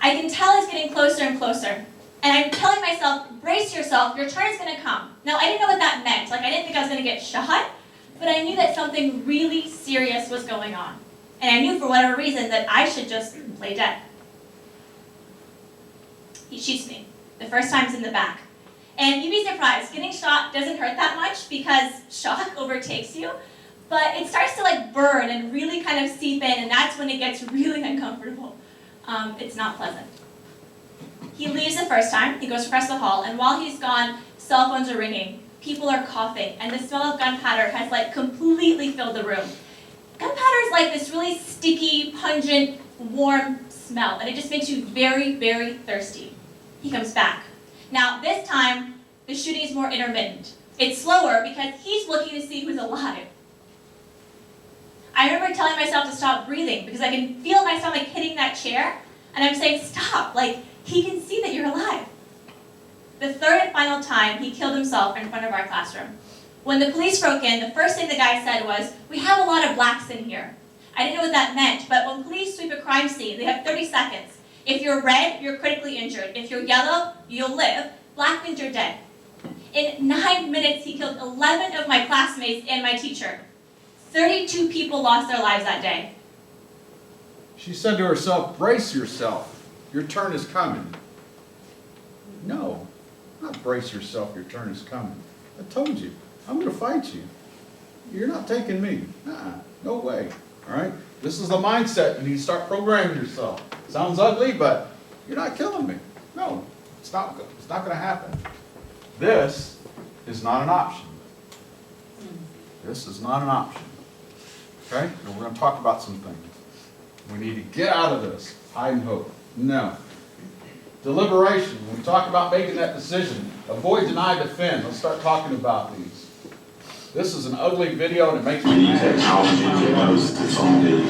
Speaker 8: I can tell it's getting closer and closer. And I'm telling myself, brace yourself, your turn is going to come. Now, I didn't know what that meant. Like, I didn't think I was going to get shot, but I knew that something really serious was going on. And I knew for whatever reason that I should just play dead. He shoots me. The first time's in the back. And you'd be surprised, getting shot doesn't hurt that much because shock overtakes you. But it starts to like burn and really kind of seep in, and that's when it gets really uncomfortable. It's not pleasant. He leaves the first time, he goes across the hall, and while he's gone, cell phones are ringing, people are coughing, and the smell of gunpowder has like completely filled the room. Gunpowder is like this really sticky, pungent, warm smell, and it just makes you very, very thirsty. He comes back. Now, this time, the shooting is more intermittent. It's slower because he's looking to see who's alive. I remember telling myself to stop breathing because I can feel my stomach hitting that chair, and I'm saying, stop, like, he can see that you're alive. The third and final time, he killed himself in front of our classroom. When the police broke in, the first thing the guy said was, we have a lot of blacks in here. I didn't know what that meant, but when police sweep a crime scene, they have 30 seconds. If you're red, you're critically injured. If you're yellow, you'll live. Black means you're dead. In 9 minutes, he killed 11 of my classmates and my teacher. 32 people lost their lives that day.
Speaker 2: She said to herself, brace yourself. Your turn is coming. No, not brace yourself, your turn is coming. I told you, I'm going to fight you. You're not taking me. No way. All right? This is the mindset you need to start programming yourself. Sounds ugly, but you're not killing me. No, it's not going to happen. This is not an option. This is not an option. Okay? And we're going to talk about some things. We need to get out of this. Hide and hope. No. Deliberation. When we talk about making that decision, avoid, deny, defend. Let's start talking about these. This is an ugly video, and it makes me mad.
Speaker 9: The technology you noticed is on the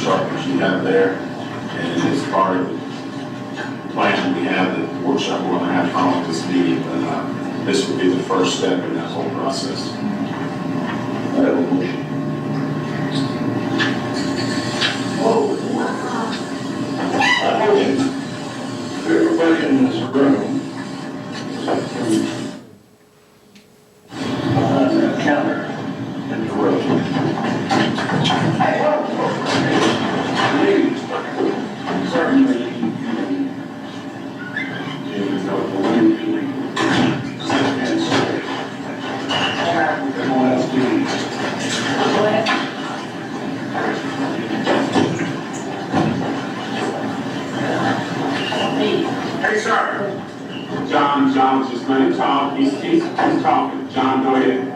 Speaker 9: chart that you have there, and as part of the plan we have, the workshop we're going to have following this meeting, but this would be the first step in that whole process.
Speaker 6: Everybody in this room behind that counter in the room. Please, certainly, you know, believe me. Everyone else do.
Speaker 9: Hey, sir. John was just going to talk. He's talking. John, go ahead.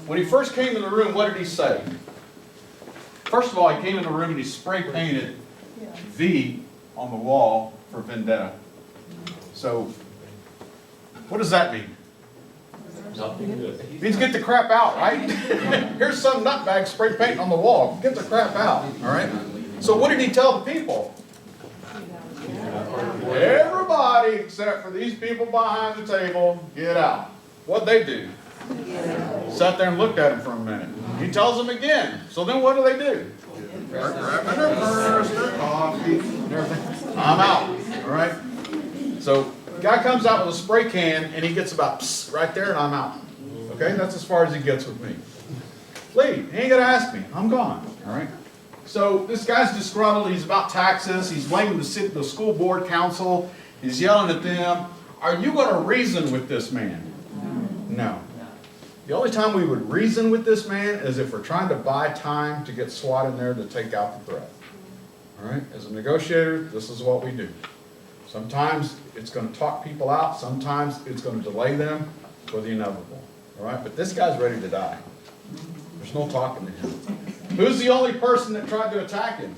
Speaker 2: When he first came in the room, what did he say? First of all, he came in the room and he spray painted V on the wall for vendetta. So, what does that mean?
Speaker 4: Nothing good.
Speaker 2: It means get the crap out, right? Here's some nutbag spray painting on the wall. Get the crap out, all right? So what did he tell the people? Everybody except for these people behind the table, get out. What'd they do? Sat there and looked at him for a minute. He tells them again. So then what do? Start grabbing their purse, their coffee, and everything. I'm out, all right? So the guy comes out with a spray can and he gets about psst, right there and I'm out. Okay, that's as far as he gets with me. Leave, he ain't gonna ask me, I'm gone, all right? So this guy's disgruntled, he's about taxes, he's blaming the school board council, he's yelling at them. Are you gonna reason with this man? No. The only time we would reason with this man is if we're trying to buy time to get SWAT in there to take out the threat. All right, as a negotiator, this is what we do. Sometimes it's going to talk people out, sometimes it's going to delay them for the inevitable. All right, but this guy's ready to die. There's no talking to him. Who's the only person that tried to attack him?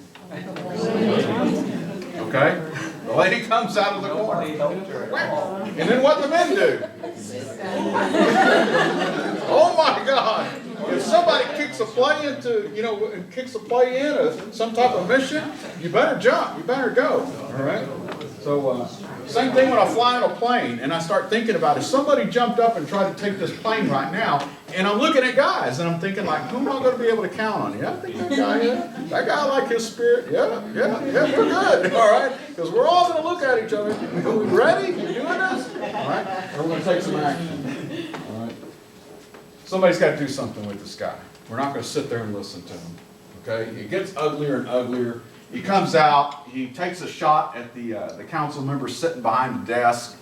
Speaker 2: Okay, the lady comes out of the corner. And then what do the men do? Oh my God! If somebody kicks a play into, kicks a play in some type of mission, you better jump. You better go. All right. So same thing when I fly in a plane and I start thinking about if somebody jumped up and tried to take this plane right now, and I'm looking at guys and I'm thinking like, who am I going to be able to count on? Yeah, I think that guy. Yeah, that guy, I like his spirit. Yeah, we're good. All right, because we're all going to look at each other. Are we ready? You doing this? All right, and we're going to take some action. All right. Somebody's got to do something with this guy. We're not going to sit there and listen to him. Okay, it gets uglier and uglier. He comes out, he takes a shot at the council member sitting behind the desk.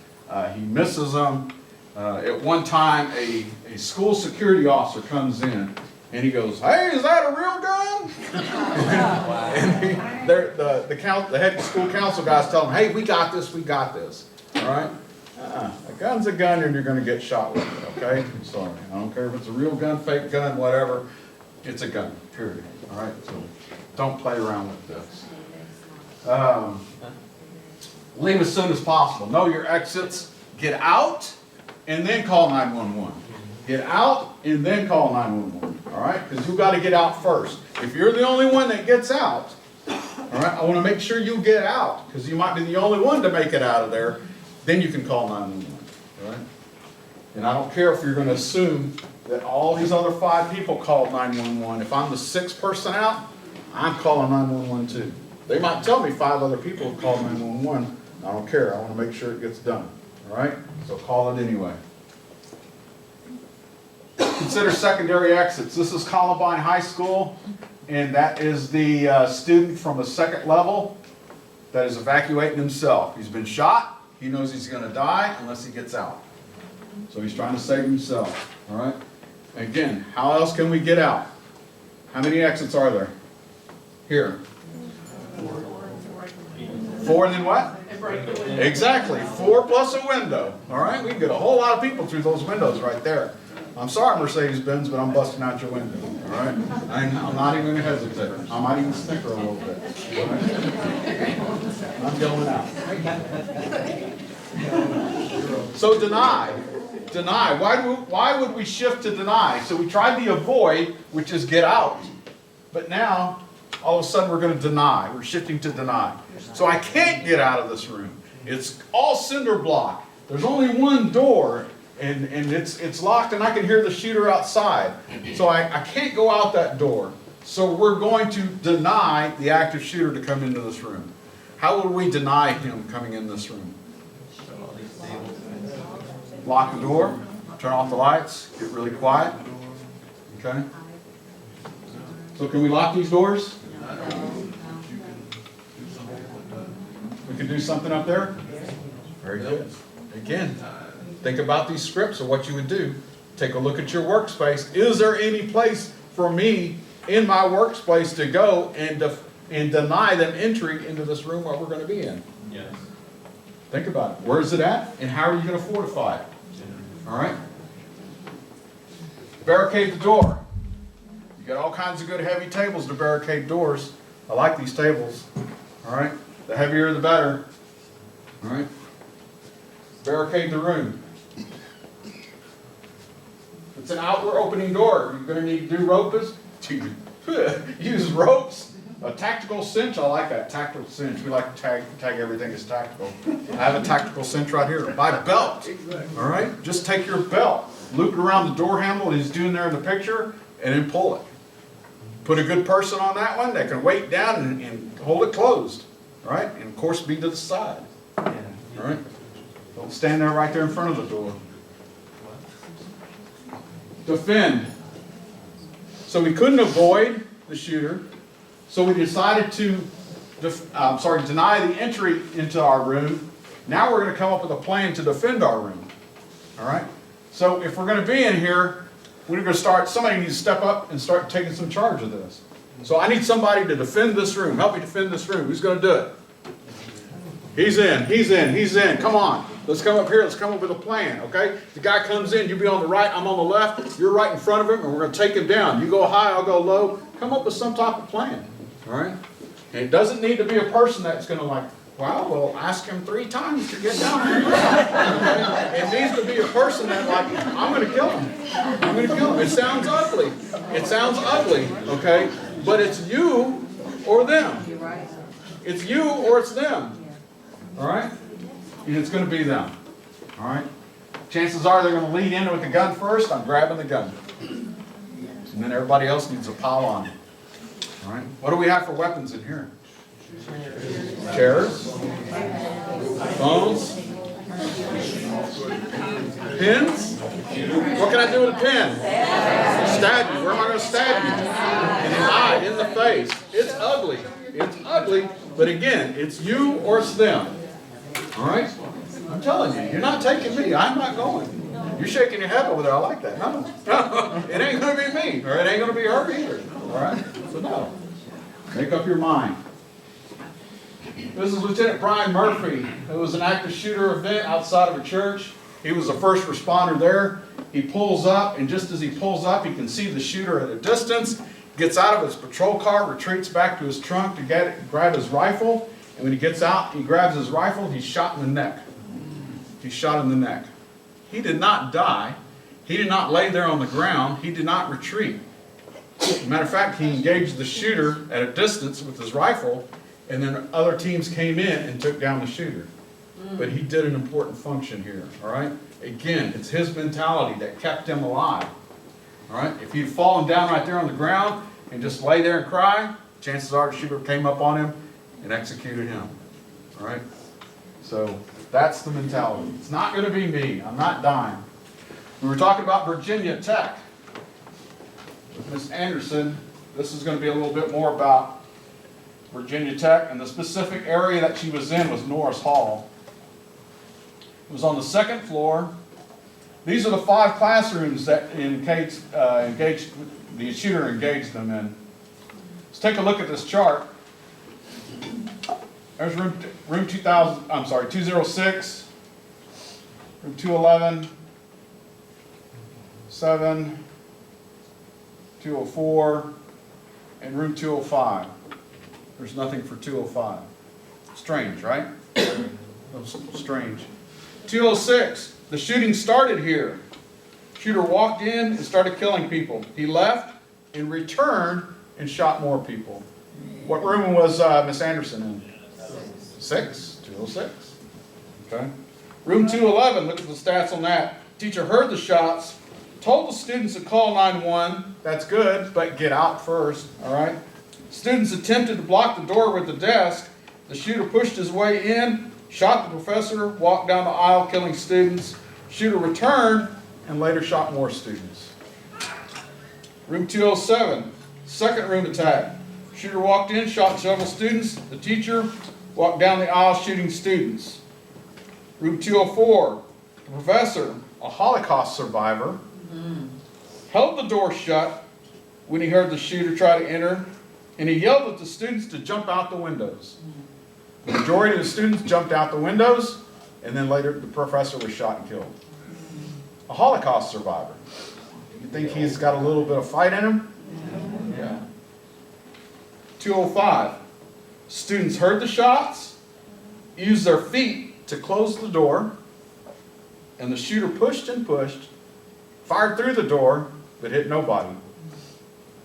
Speaker 2: He misses him. At one time, a school security officer comes in and he goes, "Hey, is that a real gun?" And the head school council guys tell him, "Hey, we got this, we got this." All right? A gun's a gun and you're going to get shot with it, okay? I'm sorry. I don't care if it's a real gun, fake gun, whatever. It's a gun, period. All right? So don't play around with this. Leave as soon as possible. Know your exits. Get out and then call 911. Get out and then call 911. All right? Because you've got to get out first. If you're the only one that gets out, all right, I want to make sure you get out because you might be the only one to make it out of there. Then you can call 911. All right? And I don't care if you're going to assume that all these other 5 people called 911. If I'm the 6th person out, I'm calling 911 too. They might tell me 5 other people have called 911. I don't care. I want to make sure it gets done. All right? So call it anyway. Consider secondary exits. This is Columbine High School, and that is the student from a 2nd level that is evacuating himself. He's been shot. He knows he's going to die unless he gets out. So he's trying to save himself. All right? Again, how else can we get out? How many exits are there? Here. 4 and then what? Exactly. 4 plus a window. All right? We can get a whole lot of people through those windows right there. I'm sorry, Mercedes-Benz, but I'm busting out your window. All right? I'm not even going to hesitate. I might even snicker a little bit. All right? I'm going out. So deny. Deny. Why would we shift to deny? So we tried the avoid, which is get out. But now, all of a sudden, we're going to deny. We're shifting to deny. So I can't get out of this room. It's all cinder block. There's only one door, and it's locked, and I can hear the shooter outside. So I can't go out that door. So we're going to deny the active shooter to come into this room. How will we deny him coming in this room? Lock the door, turn off the lights, get really quiet. Okay? So can we lock these doors? We can do something up there? Very good. Again, think about these scripts of what you would do. Take a look at your workspace. Is there any place for me in my workspace to go and deny them entry into this room where we're going to be in?
Speaker 4: Yes.
Speaker 2: Think about it. Where is it at? And how are you going to fortify it? All right? barricade the door. You got all kinds of good heavy tables to barricade doors. I like these tables. All right, the heavier the better. All right, barricade the room. It's an outward opening door. You're going to need to do ropes. Use ropes. A tactical cinch. I like that tactical cinch. We like to tag everything as tactical. I have a tactical cinch right here. Buy a belt. All right, just take your belt, loop it around the door handle he's doing there in the picture, and then pull it. Put a good person on that one that can weight down and hold it closed. All right, and of course be to the side. All right, don't stand there right there in front of the door. Defend. So we couldn't avoid the shooter, so we decided to deny the entry into our room. Now we're going to come up with a plan to defend our room. All right? So if we're going to be in here, we're going to somebody needs to step up and start taking some charge of this. So I need somebody to defend this room. Help me defend this room. Who's going to do it? He's in. Come on. Let's come up here. Let's come up with a plan, okay? The guy comes in. You be on the right. I'm on the left. You're right in front of him, and we're going to take him down. You go high. I'll go low. Come up with some type of plan, all right? And it doesn't need to be a person that's going to like, well, we'll ask him 3 times to get down here. Okay? It needs to be a person that like, I'm going to kill him. I'm going to kill him. It sounds ugly. Okay? But it's you or them. It's you or it's them. All right? And it's going to be them. All right? Chances are they're going to lead in with the gun first. I'm grabbing the gun. And then everybody else needs to pile on. All right? What do we have for weapons in here? Chairs. Phones. Pins. What can I do with a pin? Stab you. Where am I going to stab you? In the eye, in the face. It's ugly. It's ugly. But again, it's you or it's them. All right? I'm telling you, you're not taking me. I'm not going. You're shaking your head over there. I like that. No. It ain't going to be me. Or it ain't going to be her either. All right? So no. Make up your mind. This is Lieutenant Brian Murphy. It was an active shooter event outside of a church. He was a first responder there. He pulls up, and just as he pulls up, he can see the shooter at a distance, gets out of his patrol car, retreats back to his trunk to grab his rifle, and when he gets out, he grabs his rifle, he's shot in the neck. He's shot in the neck. He did not die. He did not lay there on the ground. He did not retreat. As a matter of fact, he engaged the shooter at a distance with his rifle, and then other teams came in and took down the shooter. But he did an important function here, all right? Again, it's his mentality that kept him alive, all right? If he'd fallen down right there on the ground and just lay there and cry, chances are the shooter came up on him and executed him, all right? So that's the mentality. It's not going to be me. I'm not dying. We were talking about Virginia Tech with Ms. Anderson. This is going to be a little bit more about Virginia Tech, and the specific area that she was in was Norris Hall. It was on the 2nd floor. These are the 5 classrooms that the shooter engaged them in. Let's take a look at this chart. There's room 206, room 211, 7, 204, and room 205. There's nothing for 205. Strange, right? Strange. 206, the shooting started here. Shooter walked in and started killing people. He left and returned and shot more people. What room was Miss Anderson in? 206. Okay. Room 211, look at the stats on that. Teacher heard the shots, told the students to call 911. That's good, but get out first, all right? Students attempted to block the door with the desk. The shooter pushed his way in, shot the professor, walked down the aisle, killing students. Shooter returned and later shot more students. Room 207, second room attack. Shooter walked in, shot several students. The teacher walked down the aisle shooting students. Room 204, the professor, a Holocaust survivor, held the door shut when he heard the shooter try to enter, and he yelled at the students to jump out the windows. The majority of the students jumped out the windows, and then later the professor was shot and killed. A Holocaust survivor. You think he's got a little bit of fight in him? Yeah. 205. Students heard the shots, used their feet to close the door, and the shooter pushed and pushed, fired through the door, but hit nobody,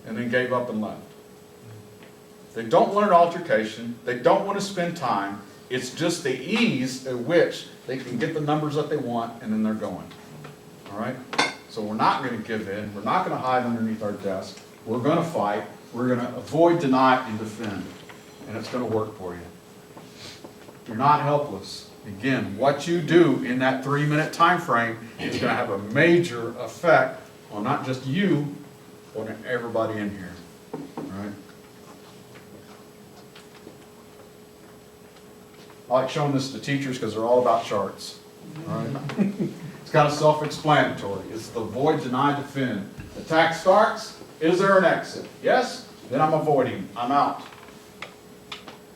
Speaker 2: and then gave up and left. They don't want an altercation. They don't want to spend time. It's just the ease at which they can get the numbers that they want, and then they're going. All right? So we're not going to give in. We're not going to hide underneath our desk. We're going to fight. We're going to avoid, deny, and defend. And it's going to work for you. You're not helpless. Again, what you do in that 3-minute time frame is going to have a major effect on not just you, but on everybody in here. All right? I like showing this to teachers because they're all about charts. All right? It's kind of self-explanatory. It's the avoid, deny, defend. Attack starts. Is there an exit? Yes? Then I'm avoiding. I'm out.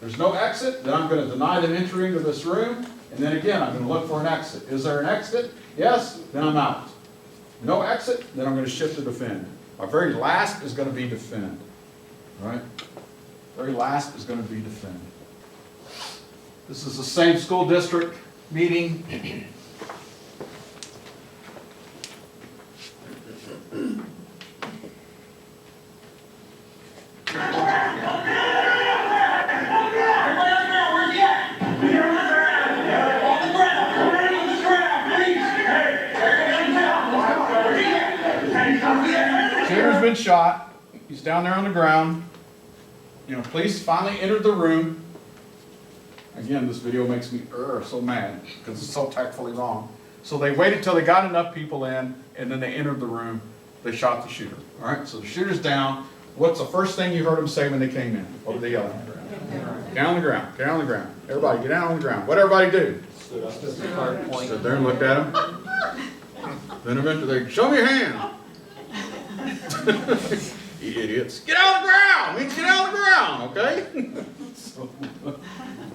Speaker 2: There's no exit. Then I'm going to deny them entry into this room. And then again, I'm going to look for an exit. Is there an exit? Yes? Then I'm out. No exit. Then I'm going to shift to defend. My very last is going to be defend. All right? Very last is going to be defend. This is the same school district meeting. Shooter's been shot. He's down there on the ground. Police finally entered the room. Again, this video makes me so mad because it's so tactfully wrong. So they waited till they got enough people in, and then they entered the room. They shot the shooter. All right, so the shooter's down. What's the first thing you heard them say when they came in? What were they yelling? Get on the ground. Get on the ground. Everybody, get down on the ground. What'd everybody do? Stood there and looked at him. Then eventually they, show me your hand. You idiots. Get out of the ground! Means get out of the ground, okay? So,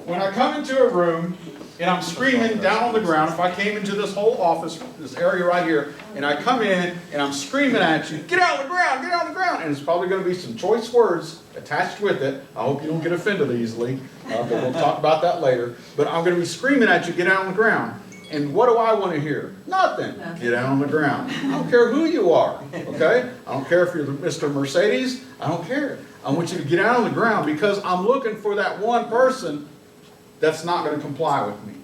Speaker 2: when I come into a room and I'm screaming down on the ground, if I came into this whole office, this area right here, and I come in and I'm screaming at you, get out of the ground, get out of the ground, and it's probably going to be some choice words attached with it. I hope you don't get offended easily, but we'll talk about that later. But I'm going to be screaming at you, get out on the ground. And what do I want to hear? Nothing. Get out on the ground. I don't care who you are, okay? I don't care if you're Mr. Mercedes. I don't care. I want you to get out on the ground because I'm looking for that one person that's not going to comply with me.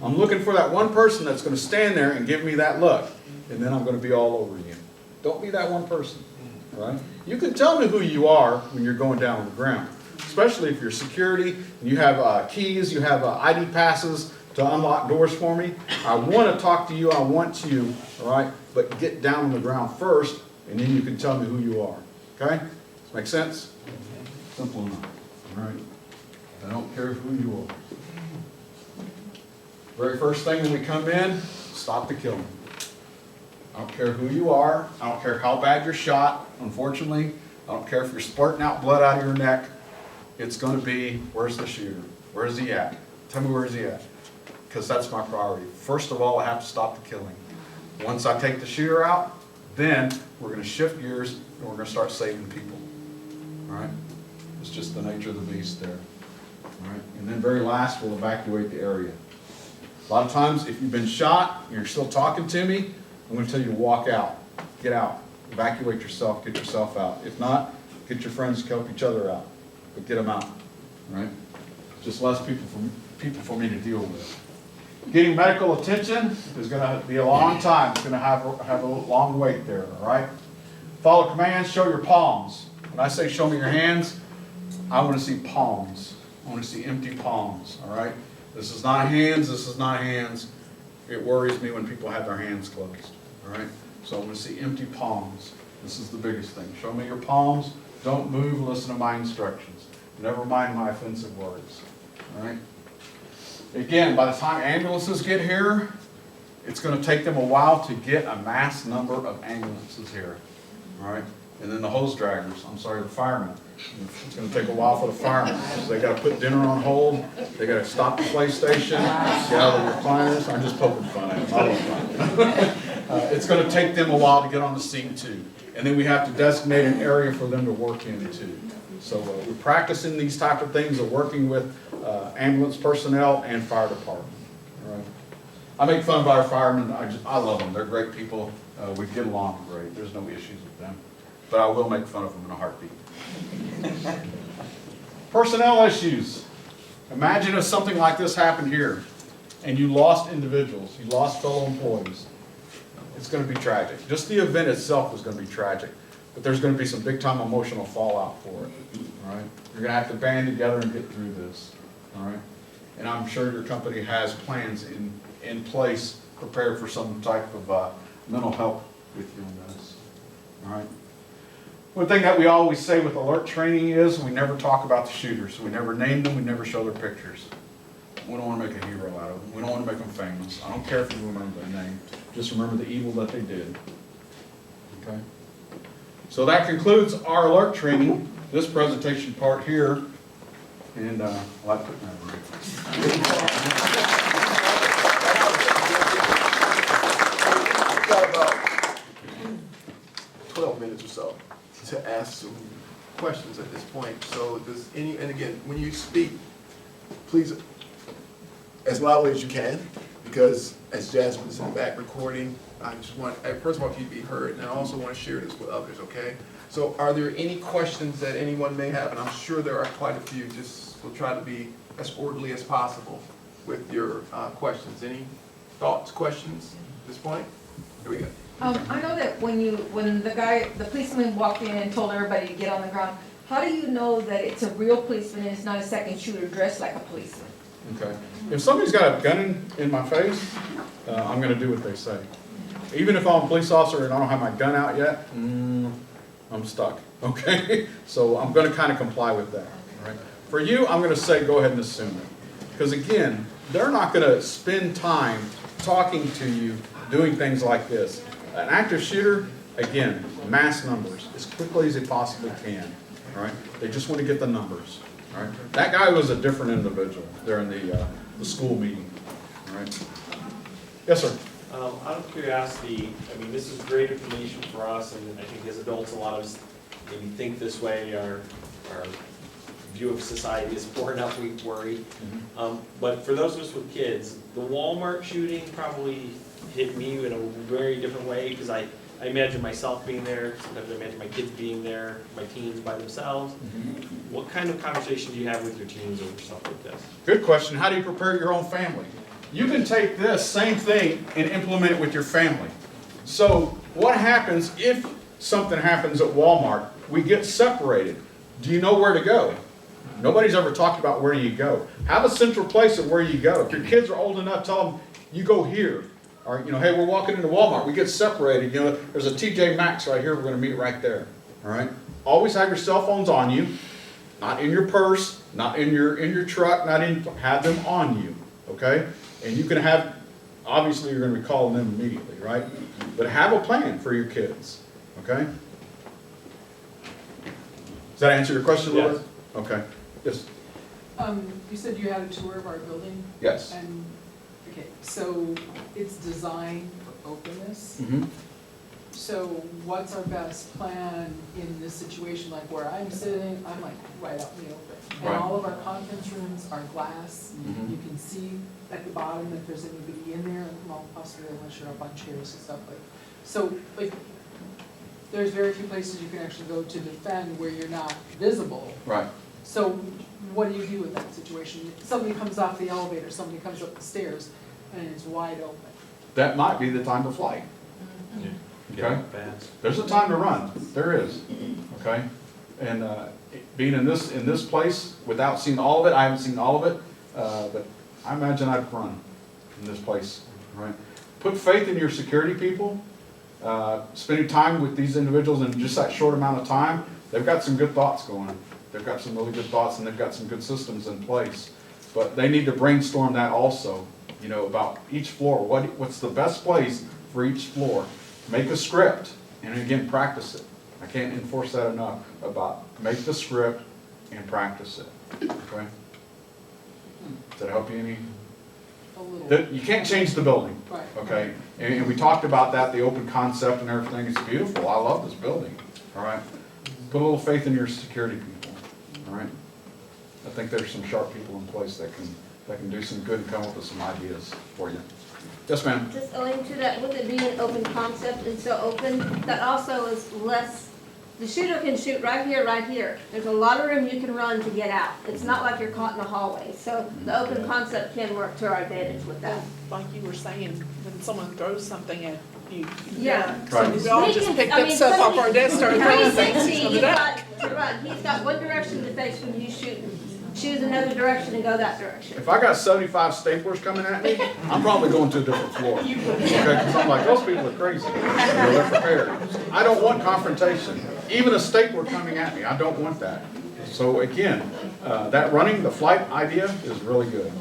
Speaker 2: I'm looking for that one person that's going to stand there and give me that look. And then I'm going to be all over you. Don't be that one person, right? You can tell me who you are when you're going down on the ground, especially if you're security and you have keys, you have ID passes to unlock doors for me. I want to talk to you. I want you, all right? But get down on the ground first, and then you can tell me who you are. Okay? Make sense? Simple enough. All right? I don't care who you are. Very first thing when we come in, stop the killing. I don't care who you are. I don't care how bad you're shot, unfortunately. I don't care if you're splurting out blood out of your neck. It's going to be, where's the shooter? Where's he at? Tell me where's he at. Because that's my priority. First of all, I have to stop the killing. Once I take the shooter out, then we're going to shift gears and we're going to start saving people. All right? It's just the nature of the beast there. All right? And then very last, we'll evacuate the area. A lot of times, if you've been shot and you're still talking to me, I'm going to tell you to walk out. Get out. Evacuate yourself. Get yourself out. If not, get your friends to help each other out. But get them out. All right? Just less people for me to deal with. Getting medical attention is going to be a long time. It's going to have a long wait there, all right? Follow commands, show your palms. When I say show me your hands, I want to see palms. I want to see empty palms, all right? This is not hands, this is not hands. It worries me when people have their hands closed, all right? So I want to see empty palms. This is the biggest thing. Show me your palms. Don't move, listen to my instructions. Never mind my offensive words, all right? Again, by the time ambulances get here, it's going to take them a while to get a mass number of ambulances here. All right? And then the hose draggers, the firemen. It's going to take a while for the firemen. So they got to put dinner on hold. They got to stop the PlayStation, get out of the recliners. I'm just poking fun at them. I love fun. It's gonna take them a while to get on the scene too. And then we have to designate an area for them to work in too. So we're practicing these type of things of working with ambulance personnel and fire department. All right. I make fun of our firemen. I love them. They're great people. We get along great. There's no issues with them. But I will make fun of them in a heartbeat. Personnel issues. Imagine if something like this happened here and you lost individuals, you lost fellow employees. It's going to be tragic. Just the event itself is going to be tragic. But there's going to be some big time emotional fallout for it. All right? You're going to have to band together and get through this. All right? And I'm sure your company has plans in place prepared for some type of mental help with you on this. All right? One thing that we always say with alert training is we never talk about the shooters. We never name them. We never show their pictures. We don't want to make a hero out of them. We don't want to make them famous. I don't care if you remember their name. Just remember the evil that they did. Okay? So that concludes our alert training, this presentation part here. And I'd like to put that
Speaker 1: We've got about 12 minutes or so to ask some questions at this point. So does any, and again, when you speak, please, as loudly as you can, because as Jasmine's in the back recording, I just want, first of all, you to be heard, and I also want to share this with others, okay? So are there any questions that anyone may have? And I'm sure there are quite a few. Just, we'll try to be as orderly as possible with your questions. Any thoughts, questions at this point? Here we go.
Speaker 10: I know that when the policeman walked in and told everybody to get on the ground, how do you know that it's a real policeman and it's not a second shooter dressed like a policeman?
Speaker 2: Okay. If somebody's got a gun in my face, I'm going to do what they say. Even if I'm a police officer and I don't have my gun out yet, I'm stuck. Okay? So I'm going to kind of comply with that. Right? For you, I'm going to say go ahead and assume it. Because again, they're not going to spend time talking to you, doing things like this. An active shooter, again, mass numbers, as quickly as they possibly can. All right? They just want to get the numbers. All right? That guy was a different individual during the school meeting. All right? Yes, sir.
Speaker 4: Out of curiosity, I mean, this is great information for us, and I think as adults, a lot of us maybe think this way. Our view of society is poor enough, we worry. But for those of us with kids, the Walmart shooting probably hit me in a very different way, because I imagine myself being there, sometimes I imagine my kids being there, my teens by themselves. What kind of conversation do you have with your teens over stuff like this?
Speaker 2: Good question. How do you prepare your own family? You can take this same thing and implement it with your family. So what happens if something happens at Walmart? We get separated. Do you know where to go? Nobody's ever talked about where you go. Have a central place of where you go. If your kids are old enough, tell them, you go here. Or, hey, we're walking into Walmart. We get separated. There's a TJ Maxx right here. We're going to meet right there. All right? Always have your cell phones on you. Not in your purse, not in your truck, have them on you. Okay? And you can have, obviously you're going to be calling them immediately, right? But have a plan for your kids. Okay? Does that answer your question, Laura?
Speaker 4: Yes.
Speaker 2: Okay. Yes.
Speaker 11: You said you had a tour of our building?
Speaker 2: Yes.
Speaker 11: And, okay, so it's designed for openness. So what's our best plan in this situation, like where I'm sitting, I'm like right out in the open. And
Speaker 2: Right.
Speaker 11: all of our conference rooms are glass. You can see at the bottom if there's anybody in there, well, possibly unless you're up on chairs and stuff like. So, like, there's very few places you can actually go to defend where you're not visible.
Speaker 2: Right.
Speaker 11: So what do you do in that situation? Somebody comes off the elevator, somebody comes up the stairs, and it's wide open.
Speaker 2: That might be the time to flight. Okay? There's a time to run. There is. Okay? And being in this place, without seeing all of it, I haven't seen all of it, but I imagine I'd run in this place. Right? Put faith in your security people. Spending time with these individuals in just that short amount of time, they've got some good thoughts going. They've got some really good thoughts, and they've got some good systems in place. But they need to brainstorm that also, about each floor. What's the best place for each floor? Make a script, and again, practice it. I can't enforce that enough about make the script and practice it. Okay? Does that help you any?
Speaker 11: a little.
Speaker 2: You can't change the building,
Speaker 11: Right.
Speaker 2: okay? And we talked about that, the open concept and everything. It's beautiful. I love this building, all right? Put a little faith in your security people, all right? I think there's some sharp people in place that can do some good and come up with some ideas for you. Yes, ma'am?
Speaker 12: Just owing to that, with it being an open concept and so open, that also is less, the shooter can shoot right here, right here. There's a lot of room you can run to get out. It's not like you're caught in a hallway. So the open concept can work to our advantage with that.
Speaker 13: Like you were saying, when someone throws something at you.
Speaker 12: Yeah.
Speaker 13: So we all
Speaker 12: He
Speaker 13: just
Speaker 12: can-
Speaker 13: picked
Speaker 12: I
Speaker 13: up
Speaker 12: mean,
Speaker 13: stuff off
Speaker 12: somebody-
Speaker 13: our desk, started throwing things,
Speaker 12: 360,
Speaker 13: he's
Speaker 12: you've
Speaker 13: gonna
Speaker 12: got
Speaker 13: die.
Speaker 12: to run. He's got one direction to face when you shoot. Choose another direction and go that direction.
Speaker 2: If I got 75 staplers coming at me, I'm probably going to a different floor. Okay, because I'm like, those people are crazy. They're prepared. I don't want confrontation. Even a stapler coming at me, I don't want that. So again, that running, the flight idea is really good.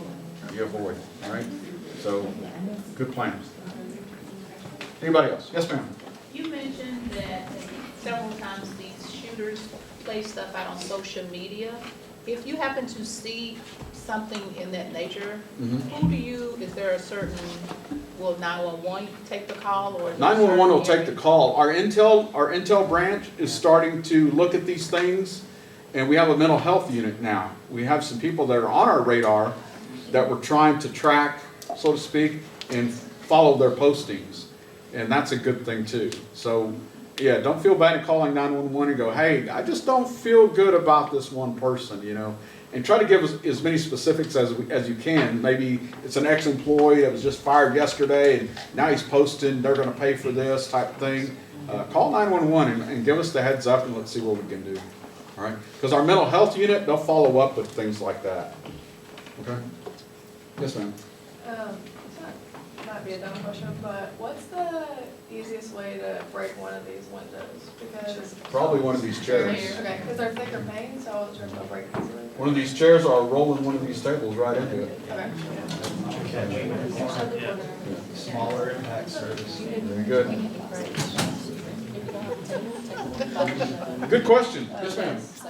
Speaker 2: You avoid, all right? So, good plans. Anybody else? Yes, ma'am.
Speaker 14: You mentioned that several times these shooters play stuff out on social media. If you happen to see something in that nature, who do you, is there a certain, will 911 take the call or?
Speaker 2: 911 will take the call. Our intel branch is starting to look at these things, and we have a mental health unit now. We have some people that are on our radar that we're trying to track, so to speak, and follow their postings. And that's a good thing too. So, yeah, don't feel bad in calling 911 and go, hey, I just don't feel good about this one person, you know. And try to give us as many specifics as you can. Maybe it's an ex-employee that was just fired yesterday and now he's posting, they're gonna pay for this type of thing. Call 911 and give us the heads up and let's see what we can do, all right? Because our mental health unit, they'll follow up with things like that, okay? Yes, ma'am.
Speaker 15: Might be a dumb question, but what's the easiest way to break one of these windows? Because
Speaker 2: Probably one of these chairs.
Speaker 15: okay, because they're thicker panes, so I wasn't sure if they'll break easily.
Speaker 2: One of these chairs or rolling one of these tables right into it.
Speaker 15: Okay.
Speaker 5: Smaller impact service.
Speaker 2: Very good. Good question. Yes, ma'am.
Speaker 11: So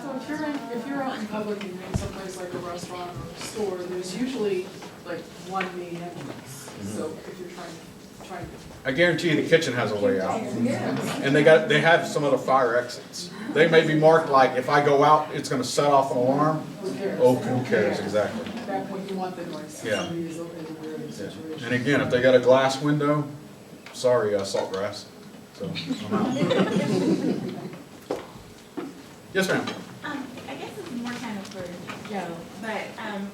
Speaker 11: if you're out in public and you're in someplace like a restaurant or a store, there's usually like one main entrance. So if you're trying
Speaker 2: I guarantee you the kitchen has a way out. And they have some other fire exits. They may be marked like, if I go out, it's gonna set off an alarm. Oh, who cares, exactly.
Speaker 11: back when you want the noise,
Speaker 2: Yeah.
Speaker 11: somebody is in a weird situation.
Speaker 2: And again, if they got a glass window, sorry, Saltgrass. So, I'm out. Yes, ma'am.
Speaker 16: I guess this is more kind of for Joe, but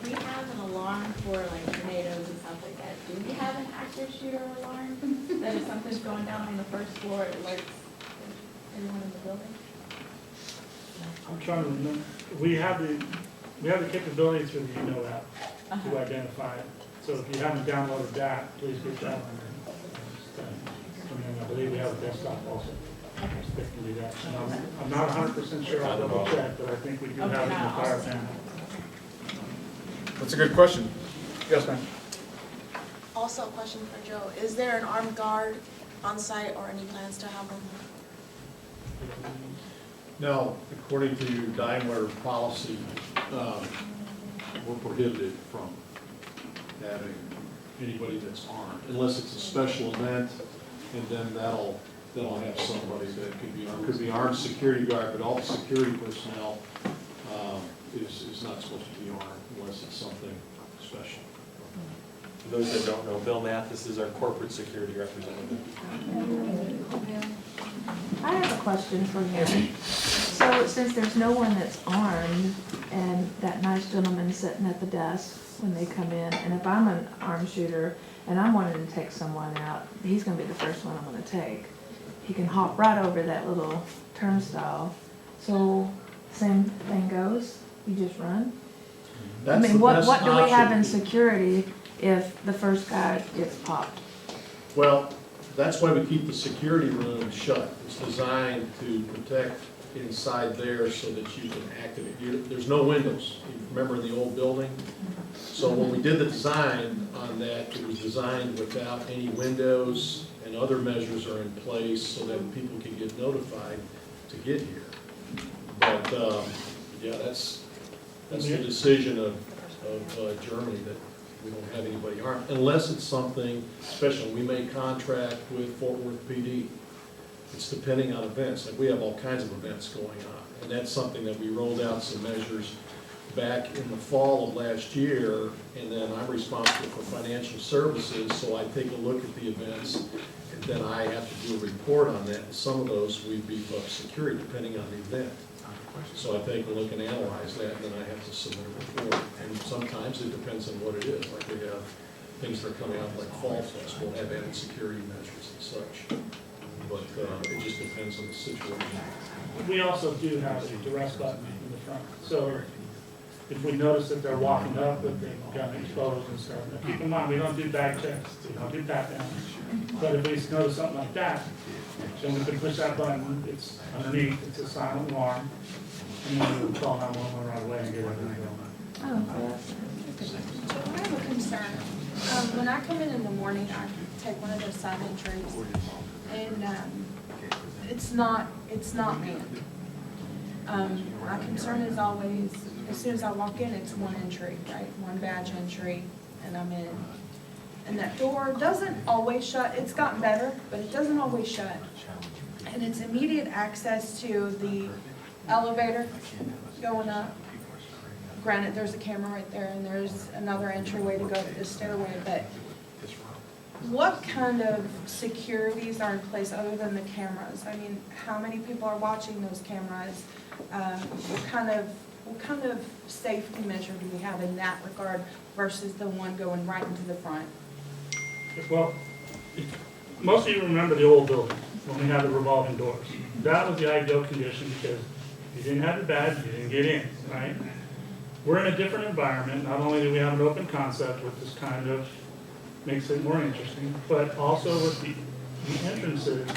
Speaker 16: we have an alarm for like tornadoes and stuff like that. Do we have an active shooter alarm that if something's going down on the first floor, it alerts everyone in the building?
Speaker 17: I'm trying to remember, we have the capability through the Eno app to identify it. So if you haven't downloaded that, please get that one. And then I believe we have a desktop also. That can do that. And I'm not 100% sure, I'll double check, but I think we do have it in the fire panel.
Speaker 2: That's a good question. Yes, ma'am.
Speaker 18: Also a question for Joe. Is there an armed guard on site or any plans to have one?
Speaker 19: No, according to Daimler policy, we're prohibited from having anybody that's armed, unless it's a special event, and then that'll have somebody that could be armed security guard, but all security personnel is not supposed to be armed unless it's something special.
Speaker 4: For those that don't know, Bill Mathis is our corporate security representative.
Speaker 16: I have a question for you. So since there's no one that's armed and that nice gentleman sitting at the desk when they come in, and if I'm an armed shooter and I'm wanting to take someone out, he's gonna be the first one I'm gonna take. He can hop right over that little turnstile. So same thing goes, you just run? I mean, what do we have in security if the first guy gets popped?
Speaker 19: Well, that's why we keep the security room shut. It's designed to protect inside there so that you can activate. There's no windows. You remember in the old building? So when we did the design on that, it was designed without any windows, and other measures are in place so that people can get notified to get here. But, yeah, that's the decision of Germany, that we don't have anybody armed, unless it's something special. We may contract with Fort Worth PD. It's depending on events, like we have all kinds of events going on. And that's something that we rolled out some measures back in the fall of last year, and then I'm responsible for financial services, so I take a look at the events, and then I have to do a report on that. And some of those we beef up security depending on the event. So I take a look and analyze that, and then I have to submit a report. And sometimes it depends on what it is, like we have things that are coming out like Fall Fest, we'll have added security measures and such. But it just depends on the situation.
Speaker 17: We also do have a duress button in the front. So if we notice that they're walking up with the gun exposed and stuff, now keep in mind, we don't do bag checks, we don't do pat downs. But if we notice something like that, then we can push that button, it's underneath, it's a silent alarm, and then we'll call 911 right away and get everything going.
Speaker 18: So I have a concern. When I come in the morning, I take one of those side entries, and it's not manned. My concern is always, as soon as I walk in, it's one entry, right? One badge entry, and I'm in. And that door doesn't always shut. It's gotten better, but it doesn't always shut. And it's immediate access to the elevator going up. Granted, there's a camera right there, and there's another entryway to go to the stairway, but what kind of securities are in place other than the cameras? I mean, how many people are watching those cameras? What kind of safety measure do we have in that regard versus the one going right into the front?
Speaker 17: Well, most of you remember the old building when we had the revolving doors. That was the ideal condition because you didn't have the badge, you didn't get in, right? We're in a different environment. Not only do we have an open concept, which is kind of makes it more interesting, but also with the entrances,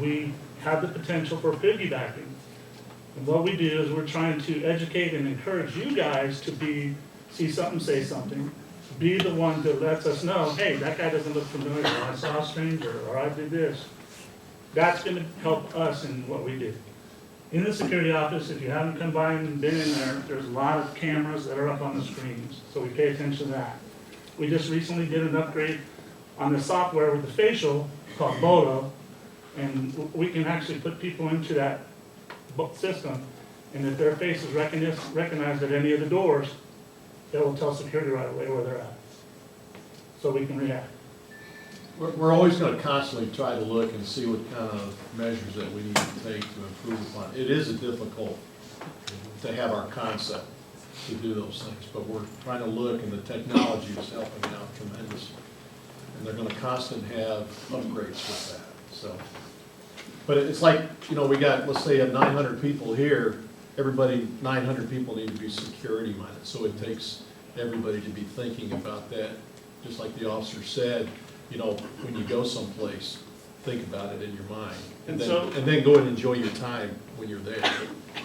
Speaker 17: we have the potential for piggybacking. And what we do is we're trying to educate and encourage you guys to see something, say something, be the one that lets us know, hey, that guy doesn't look familiar, or I saw a stranger, or I did this. That's going to help us in what we do. In the security office, if you haven't come by and been in there, there's a lot of cameras that are up on the screens, so we pay attention to that. We just recently did an upgrade on the software with the facial called Bodo, and we can actually put people into that system, and if their face is recognized at any of the doors, that will tell security right away where they're at, so we can react.
Speaker 19: We're always going to constantly try to look and see what kind of measures that we need to take to improve upon. It is difficult to have our concept to do those things, but we're trying to look, and the technology is helping out tremendously. And they're going to constantly have upgrades with that. So, but it's like, you know, we got, let's say, 900 people here. 900 people need to be security minded. So it takes everybody to be thinking about that. Just like the officer said, you know, when you go someplace, think about it in your mind, and then go and enjoy your time when you're there.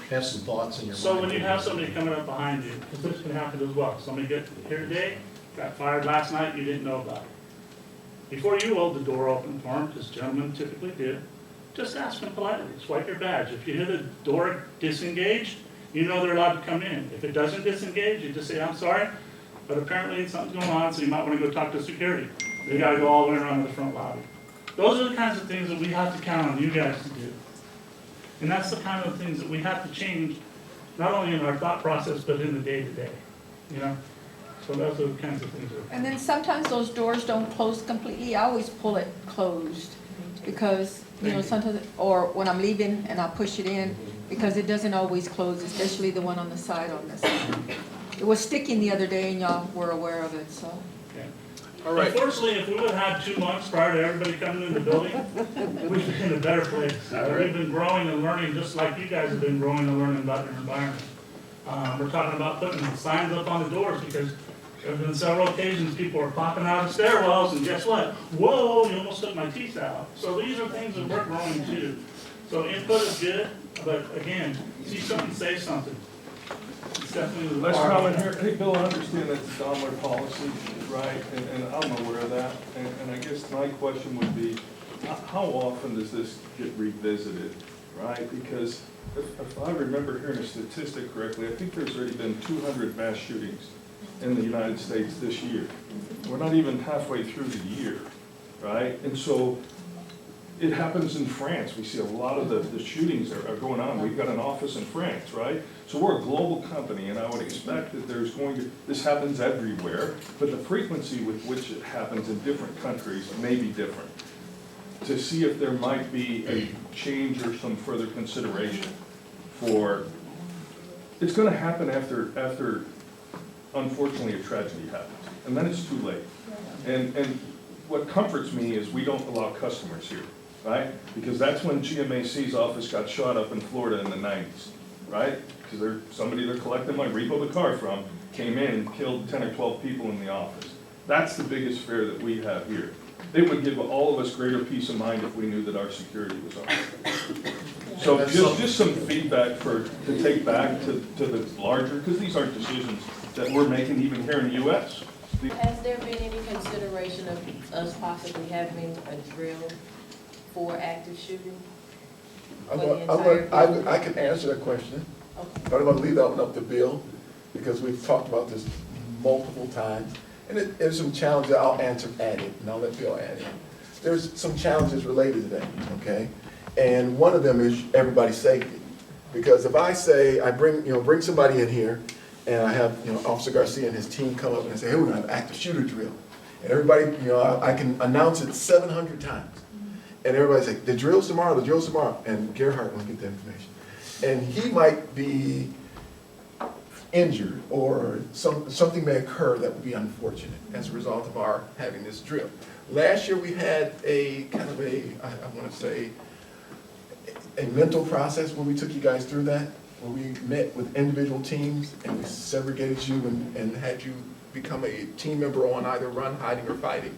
Speaker 19: Have some thoughts in your mind.
Speaker 17: So when you have somebody coming up behind you, because this can happen as well. Somebody get here today, got fired last night, you didn't know about it. Before you hold the door open for them, because gentlemen typically do, just ask them politely, swipe your badge. If you hear the door disengaged, you know they're allowed to come in. If it doesn't disengage, you just say, I'm sorry, but apparently something's going on, so you might want to go talk to security. They got to go all the way around to the front lobby. Those are the kinds of things that we have to count on you guys to do. And that's the kind of things that we have to change, not only in our thought process, but in the day-to-day, you know? So those are the kinds of things that.
Speaker 10: And then sometimes those doors don't close completely. I always pull it closed because, you know, sometimes, or when I'm leaving and I push it in, because it doesn't always close, especially the one on the side on this side. It was sticking the other day and y'all were aware of it, so.
Speaker 17: All right. Unfortunately, if we would have had 2 months prior to everybody coming in the building, we'd be in a better place. We've been growing and learning just like you guys have been growing and learning about your environment. We're talking about putting signs up on the doors because there have been several occasions people are popping out of stairwells and guess what? Whoa, you almost took my teeth out. So these are things that we're growing too. So input is good, but again, see something, say something. It's definitely
Speaker 20: Last comment here. Hey, Bill, I understand that's a dollar policy, right? And I'm aware of that. And I guess my question would be, how often does this get revisited, right? Because if I remember hearing a statistic correctly, I think there's already been 200 mass shootings in the United States this year. We're not even halfway through the year, right? And so it happens in France. We see a lot of the shootings are going on. We've got an office in France, right? So we're a global company, and I would expect that this happens everywhere, but the frequency with which it happens in different countries may be different. To see if there might be a change or some further consideration for, it's gonna happen after unfortunately a tragedy happens, and then it's too late. And what comforts me is we don't allow customers here, right? Because that's when GMAC's office got shot up in Florida in the 90s, right? Because somebody they're collecting my repo the car from came in and killed 10 or 12 people in the office. That's the biggest fear that we have here. It would give all of us greater peace of mind if we knew that our security was on. So just some feedback to take back to the larger, because these aren't decisions that we're making even here in the US.
Speaker 21: Has there been any consideration of us possibly having a drill for active shooting?
Speaker 1: I can answer that question,
Speaker 21: Okay.
Speaker 1: but I'm gonna leave that one up to Bill, because we've talked about this multiple times. And there's some challenges I'll answer added, and I'll let Bill add in. There's some challenges related to that, okay? And one of them is everybody's safety. Because if I say, I bring somebody in here, and I have, Officer Garcia and his team come up and say, hey, we're gonna have an active shooter drill. And everybody, I can announce it 700 times. And everybody's like, the drill's tomorrow, the drill's tomorrow. And Gerhardt will get the information. And he might be injured, or something may occur that would be unfortunate as a result of our having this drill. Last year we had a kind of I want to say, a mental process where we took you guys through that, where we met with individual teams and we segregated you and had you become a team member on either run, hiding, or fighting.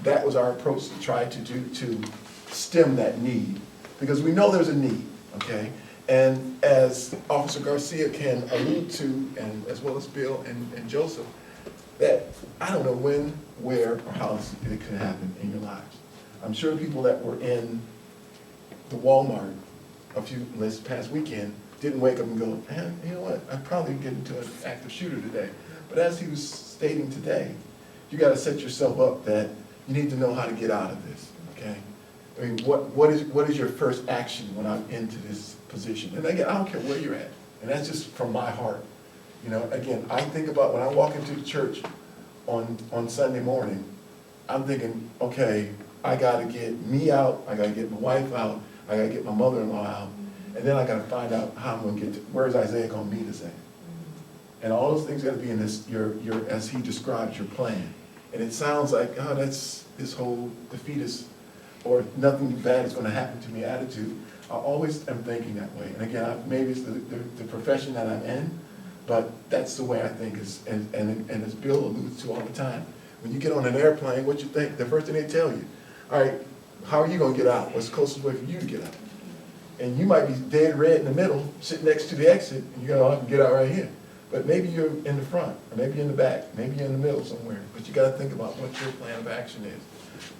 Speaker 1: That was our approach to try to do to stem that need, because we know there's a need, okay? And as Officer Garcia can allude to, and as well as Bill and Joseph, that I don't know when, where, or how it could happen in your lives. I'm sure people that were in the Walmart this past weekend didn't wake up and go, man, you know what, I'd probably get into an active shooter today. But as he was stating today, you gotta set yourself up that you need to know how to get out of this, okay? I mean, what is your first action when I'm into this position? And again, I don't care where you're at, and that's just from my heart. Again, I think about when I walk into the church on Sunday morning, I'm thinking, okay, I gotta get me out, I gotta get my wife out, I gotta get my mother-in-law out, and then I gotta find out how I'm gonna get to, where's Isaiah gonna meet us at? And all those things gotta be in this, your as he describes your plan. And it sounds like, oh, that's this whole defeatist, or nothing bad is gonna happen to me attitude. I always am thinking that way. And again, maybe it's the profession that I'm in, but that's the way I think, and as Bill alludes to all the time, when you get on an airplane, what you think? The first thing they tell you, all right, how are you gonna get out? What's the closest way for you to get out? And you might be dead red in the middle, sitting next to the exit, and you go, I can get out right here. But maybe you're in the front, or maybe you're in the back, maybe you're in the middle somewhere. But you gotta think about what your plan of action is.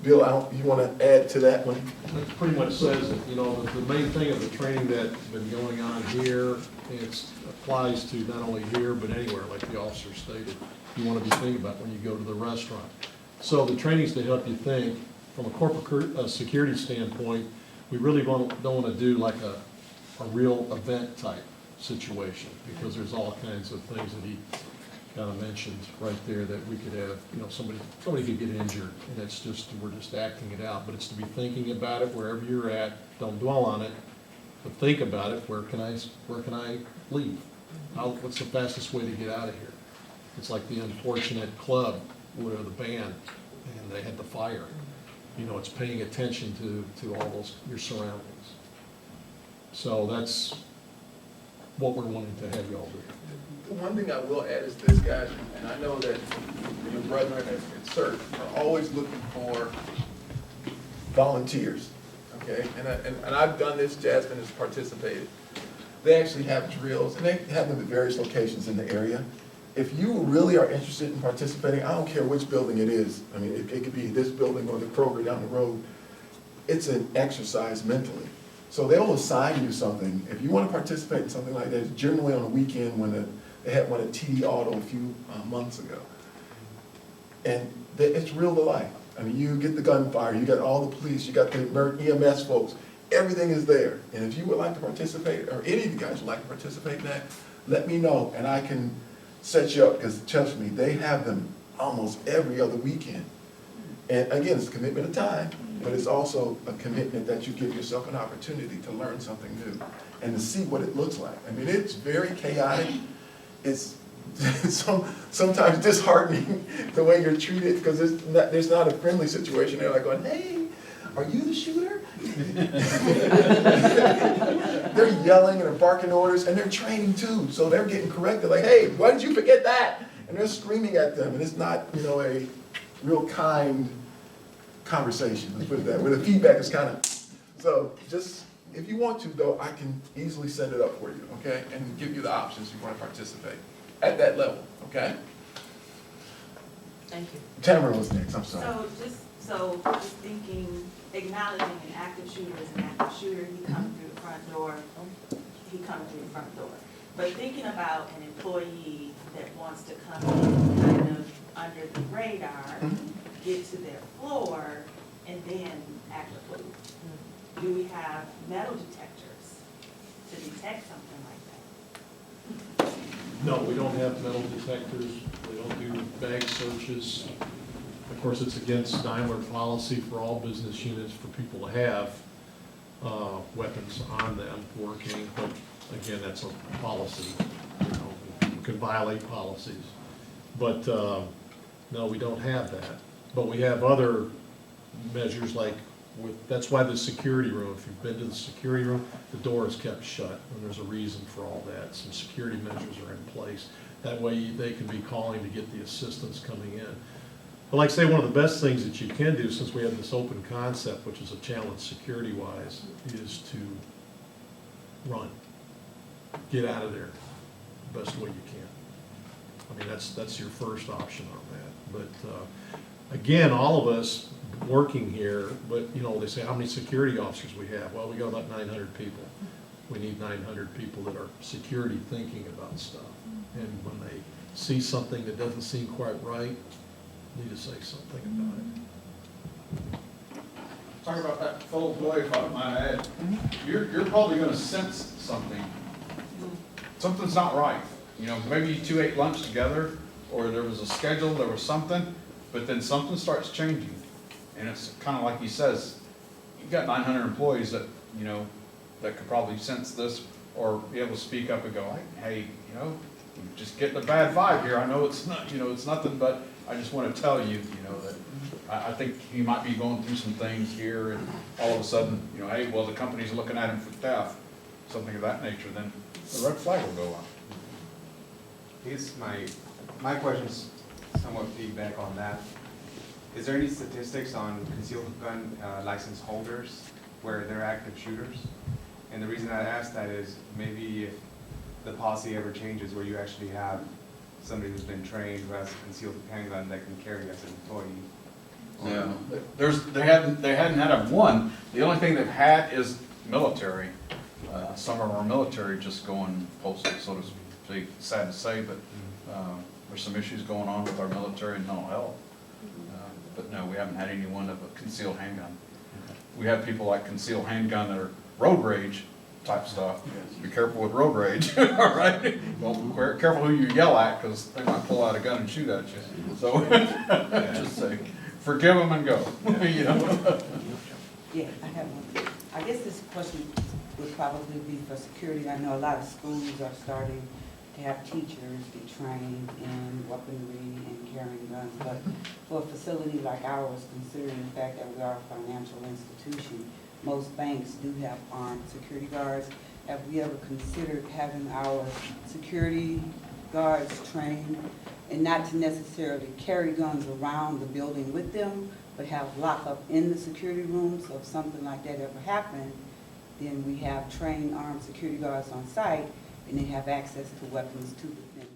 Speaker 1: Bill, you wanna add to that one?
Speaker 19: That pretty much says it. The main thing of the training that's been going on here, it applies to not only here, but anywhere, like the officer stated. You wanna be thinking about when you go to the restaurant. So the training's to help you think, from a corporate security standpoint, we really don't wanna do like a real event type situation, because there's all kinds of things that he kind of mentioned right there that we could have, somebody could get injured, and it's just, we're just acting it out. But it's to be thinking about it wherever you're at. Don't dwell on it, but think about it. Where can I leave? What's the fastest way to get out of here? It's like the unfortunate club where the band, and they had the fire. It's paying attention to all those, your surroundings. So that's what we're wanting to have you all do.
Speaker 1: The one thing I will add is this, guys, and I know that your brethren at CERT are always looking for volunteers, okay? And I've done this, Jasmine has participated. They actually have drills, and they have them at various locations in the area. If you really are interested in participating, I don't care which building it is. I mean, it could be this building or the Kroger down the road. It's an exercise mentally. So they'll assign you something. If you want to participate in something like that, it's generally on a weekend when They had one at TD Auto a few months ago. And it's real to life. I mean, you get the gunfire, you got all the police, you got the EMS folks, everything is there. And if you would like to participate, or any of you guys would like to participate in that, let me know and I can set you up, because trust me, they have them almost every other weekend. And again, it's a commitment of time, but it's also a commitment that you give yourself an opportunity to learn something new and to see what it looks like. I mean, it's very chaotic. It's sometimes disheartening the way you're treated, because there's not a friendly situation. They're like going, hey, are you the shooter? They're yelling and they're barking orders, and they're training too. So they're getting corrected, like, hey, why did you forget that? And they're screaming at them, and it's not, a real kind conversation, let's put it that way. The feedback is kind of, so just, if you want to though, I can easily set it up for you, okay? And give you the options if you want to participate at that level, okay?
Speaker 21: Thank you.
Speaker 1: Tamara was next, I'm sorry.
Speaker 3: So just thinking, acknowledging an active shooter is an active shooter, he comes through the front door, But thinking about an employee that wants to come in kind of under the radar, get to their floor, and then act a fool. Do we have metal detectors to detect something like that?
Speaker 19: No, we don't have metal detectors. We don't do bag searches. Of course, it's against Daimler policy for all business units for people to have weapons on them working, but again, that's a policy. People can violate policies. But no, we don't have that. But we have other measures like that's why the security room, if you've been to the security room, the door is kept shut, and there's a reason for all that. Some security measures are in place. That way they can be calling to get the assistance coming in. But like I say, one of the best things that you can do, since we have this open concept, which is a challenge security-wise, is to run. Get out of there the best way you can. I mean, that's your first option on that. But again, all of us working here, but they say how many security officers we have. Well, we got about 900 people. We need 900 people that are security thinking about stuff. And when they see something that doesn't seem quite right, need to say something about it.
Speaker 2: Talking about that full employee, if I might add, you're probably gonna sense something. Something's not right. Maybe you two ate lunch together, or there was a schedule, there was something, but then something starts changing. And it's kind of like he says, you've got 900 employees that, that could probably sense this or be able to speak up and go, hey, just getting a bad vibe here. I know it's not, it's nothing, but I just want to tell you, that I think he might be going through some things here, and all of a sudden, hey, well, the company's looking at him for theft, something of that nature, then the red flag will go on.
Speaker 22: Here's my question's somewhat feedback on that. Is there any statistics on concealed gun license holders where they're active shooters? And the reason I ask that is maybe if the policy ever changes where you actually have somebody who's been trained who has a concealed handgun that can carry as an employee.
Speaker 2: Yeah, they hadn't had one. The only thing they've had is military. Some of our military just going postal, so to speak. Sad to say, but there's some issues going on with our military and mental health. But no, we haven't had anyone of a concealed handgun. We have people like concealed handgun that are road rage type stuff. Be careful with road rage, all right? Well, careful who you yell at, because they might pull out a gun and shoot at you. So just say, forgive them and go.
Speaker 23: Yeah, I have one. I guess this question would probably be for security. I know a lot of schools are starting to have teachers be trained in weaponry and carrying guns, but for a facility like ours, considering the fact that we are a financial institution, most banks do have armed security guards. Have we ever considered having our security guards trained and not to necessarily carry guns around the building with them, but have lockup in the security room, so if something like that ever happened, then we have trained armed security guards on site and they have access to weapons to defend